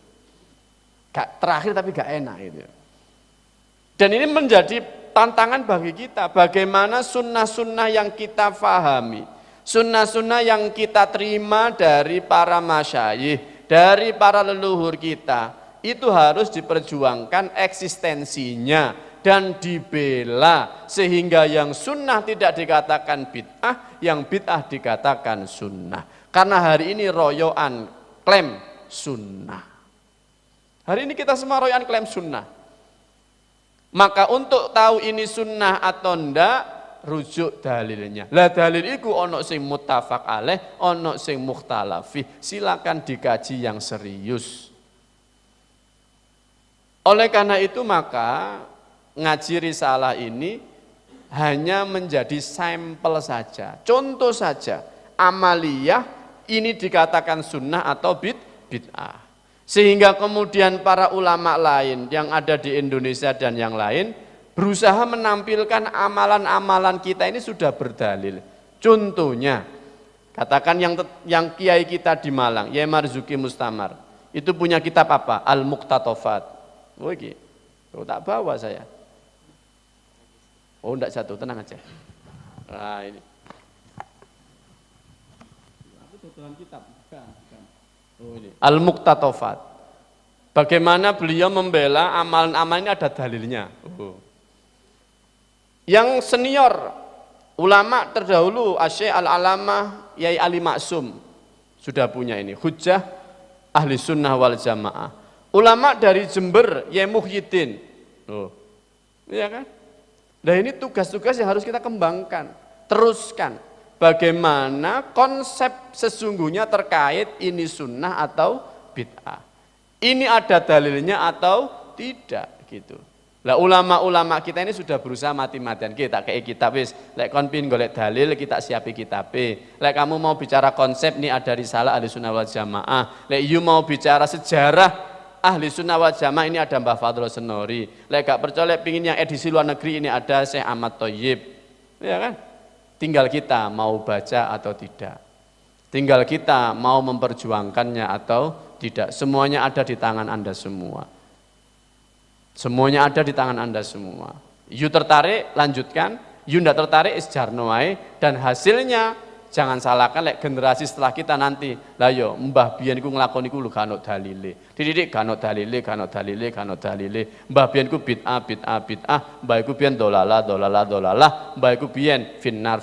B: Gak terakhir tapi gak enak gitu. Dan ini menjadi tantangan bagi kita, bagaimana sunnah-sunnah yang kita fahami, sunnah-sunnah yang kita terima dari para masyayikh, dari para leluhur kita, itu harus diperjuangkan eksistensinya dan dibela sehingga yang sunnah tidak dikatakan bid'ah, yang bid'ah dikatakan sunnah. Karena hari ini royoan klaim sunnah. Hari ini kita semua royoan klaim sunnah. Maka untuk tahu ini sunnah atau ndak, rujuk dalilnya. Lah dalil iku ono sing muttafaq alaih, ono sing mukhtalafih. Silakan dikaji yang serius. Oleh karena itu maka ngaji risalah ini hanya menjadi sampel saja, contoh saja. Amaliyah ini dikatakan sunnah atau bid'ah. Sehingga kemudian para ulama lain yang ada di Indonesia dan yang lain berusaha menampilkan amalan-amalan kita ini sudah berdalil. Contohnya, katakan yang kiai kita di Malang, Yai Marzuki Mustamar, itu punya kitab apa? Al-Muqtatofat. Oh iki, tak bawa saya. Oh enggak jatuh, tenang aja. Nah ini. Aku tutulan kitab, bukan. Oh ini. Al-Muqtatofat. Bagaimana beliau membela amalan-amalan ini ada dalilnya. Oh. Yang senior ulama terdahulu Asy-Syaikh Al-Alamah Yai Ali Maksum sudah punya ini hujjah ahli sunnah wal jamaah. Ulama dari Jember Yai Muhyiddin. Oh. Iya kan? Nah ini tugas-tugas yang harus kita kembangkan, teruskan. Bagaimana konsep sesungguhnya terkait ini sunnah atau bid'ah. Ini ada dalilnya atau tidak gitu. Lah ulama-ulama kita ini sudah berusaha mati-matian. Kita kayak kitab wis, lek kon pin golek dalil kita siapi kitab. Lek kamu mau bicara konsep nih ada risalah ahli sunnah wal jamaah. Lek you mau bicara sejarah ahli sunnah wal jamaah ini ada Mbah Fadlul Senori. Lek gak percaya lek pingin yang edisi luar negeri ini ada Syekh Ahmad Thoyyib. Ya kan? Tinggal kita mau baca atau tidak. Tinggal kita mau memperjuangkannya atau tidak. Semuanya ada di tangan Anda semua. Semuanya ada di tangan Anda semua. You tertarik, lanjutkan. You tidak tertarik, isjarno wae. Dan hasilnya, jangan salahkan lek generasi setelah kita nanti. Lah yo, mbah biyen ku nglakoni ku lho gak ono dalile. Dididik gak ono dalile, gak ono dalile, gak ono dalile. Mbah biyen ku bid'ah, mbah iku biyen dolalah. Mbah iku biyen finnar.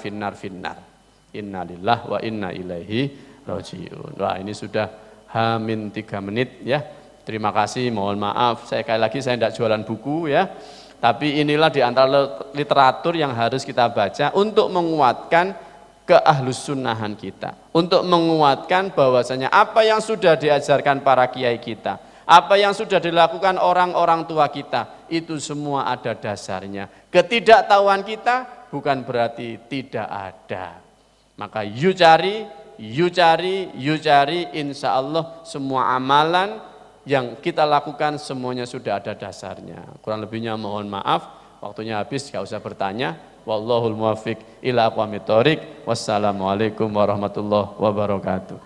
B: Innalillah wa inna ilaihi rajiun. Wah, ini sudah hamin 3 menit ya. Terima kasih, mohon maaf. Sekali lagi saya tidak jualan buku ya. Tapi inilah di antara literatur yang harus kita baca untuk menguatkan keahlus sunnahan kita. Untuk menguatkan bahwasanya apa yang sudah diajarkan para kiai kita, apa yang sudah dilakukan orang-orang tua kita, itu semua ada dasarnya. Ketidaktahuan kita bukan berarti tidak ada. Maka you cari, insya Allah semua amalan yang kita lakukan semuanya sudah ada dasarnya. Kurang lebihnya mohon maaf, waktunya habis, gak usah bertanya. Wallahul muwaffiq ila aqwamit thoriq. Wassalamualaikum warahmatullahi wabarakatuh.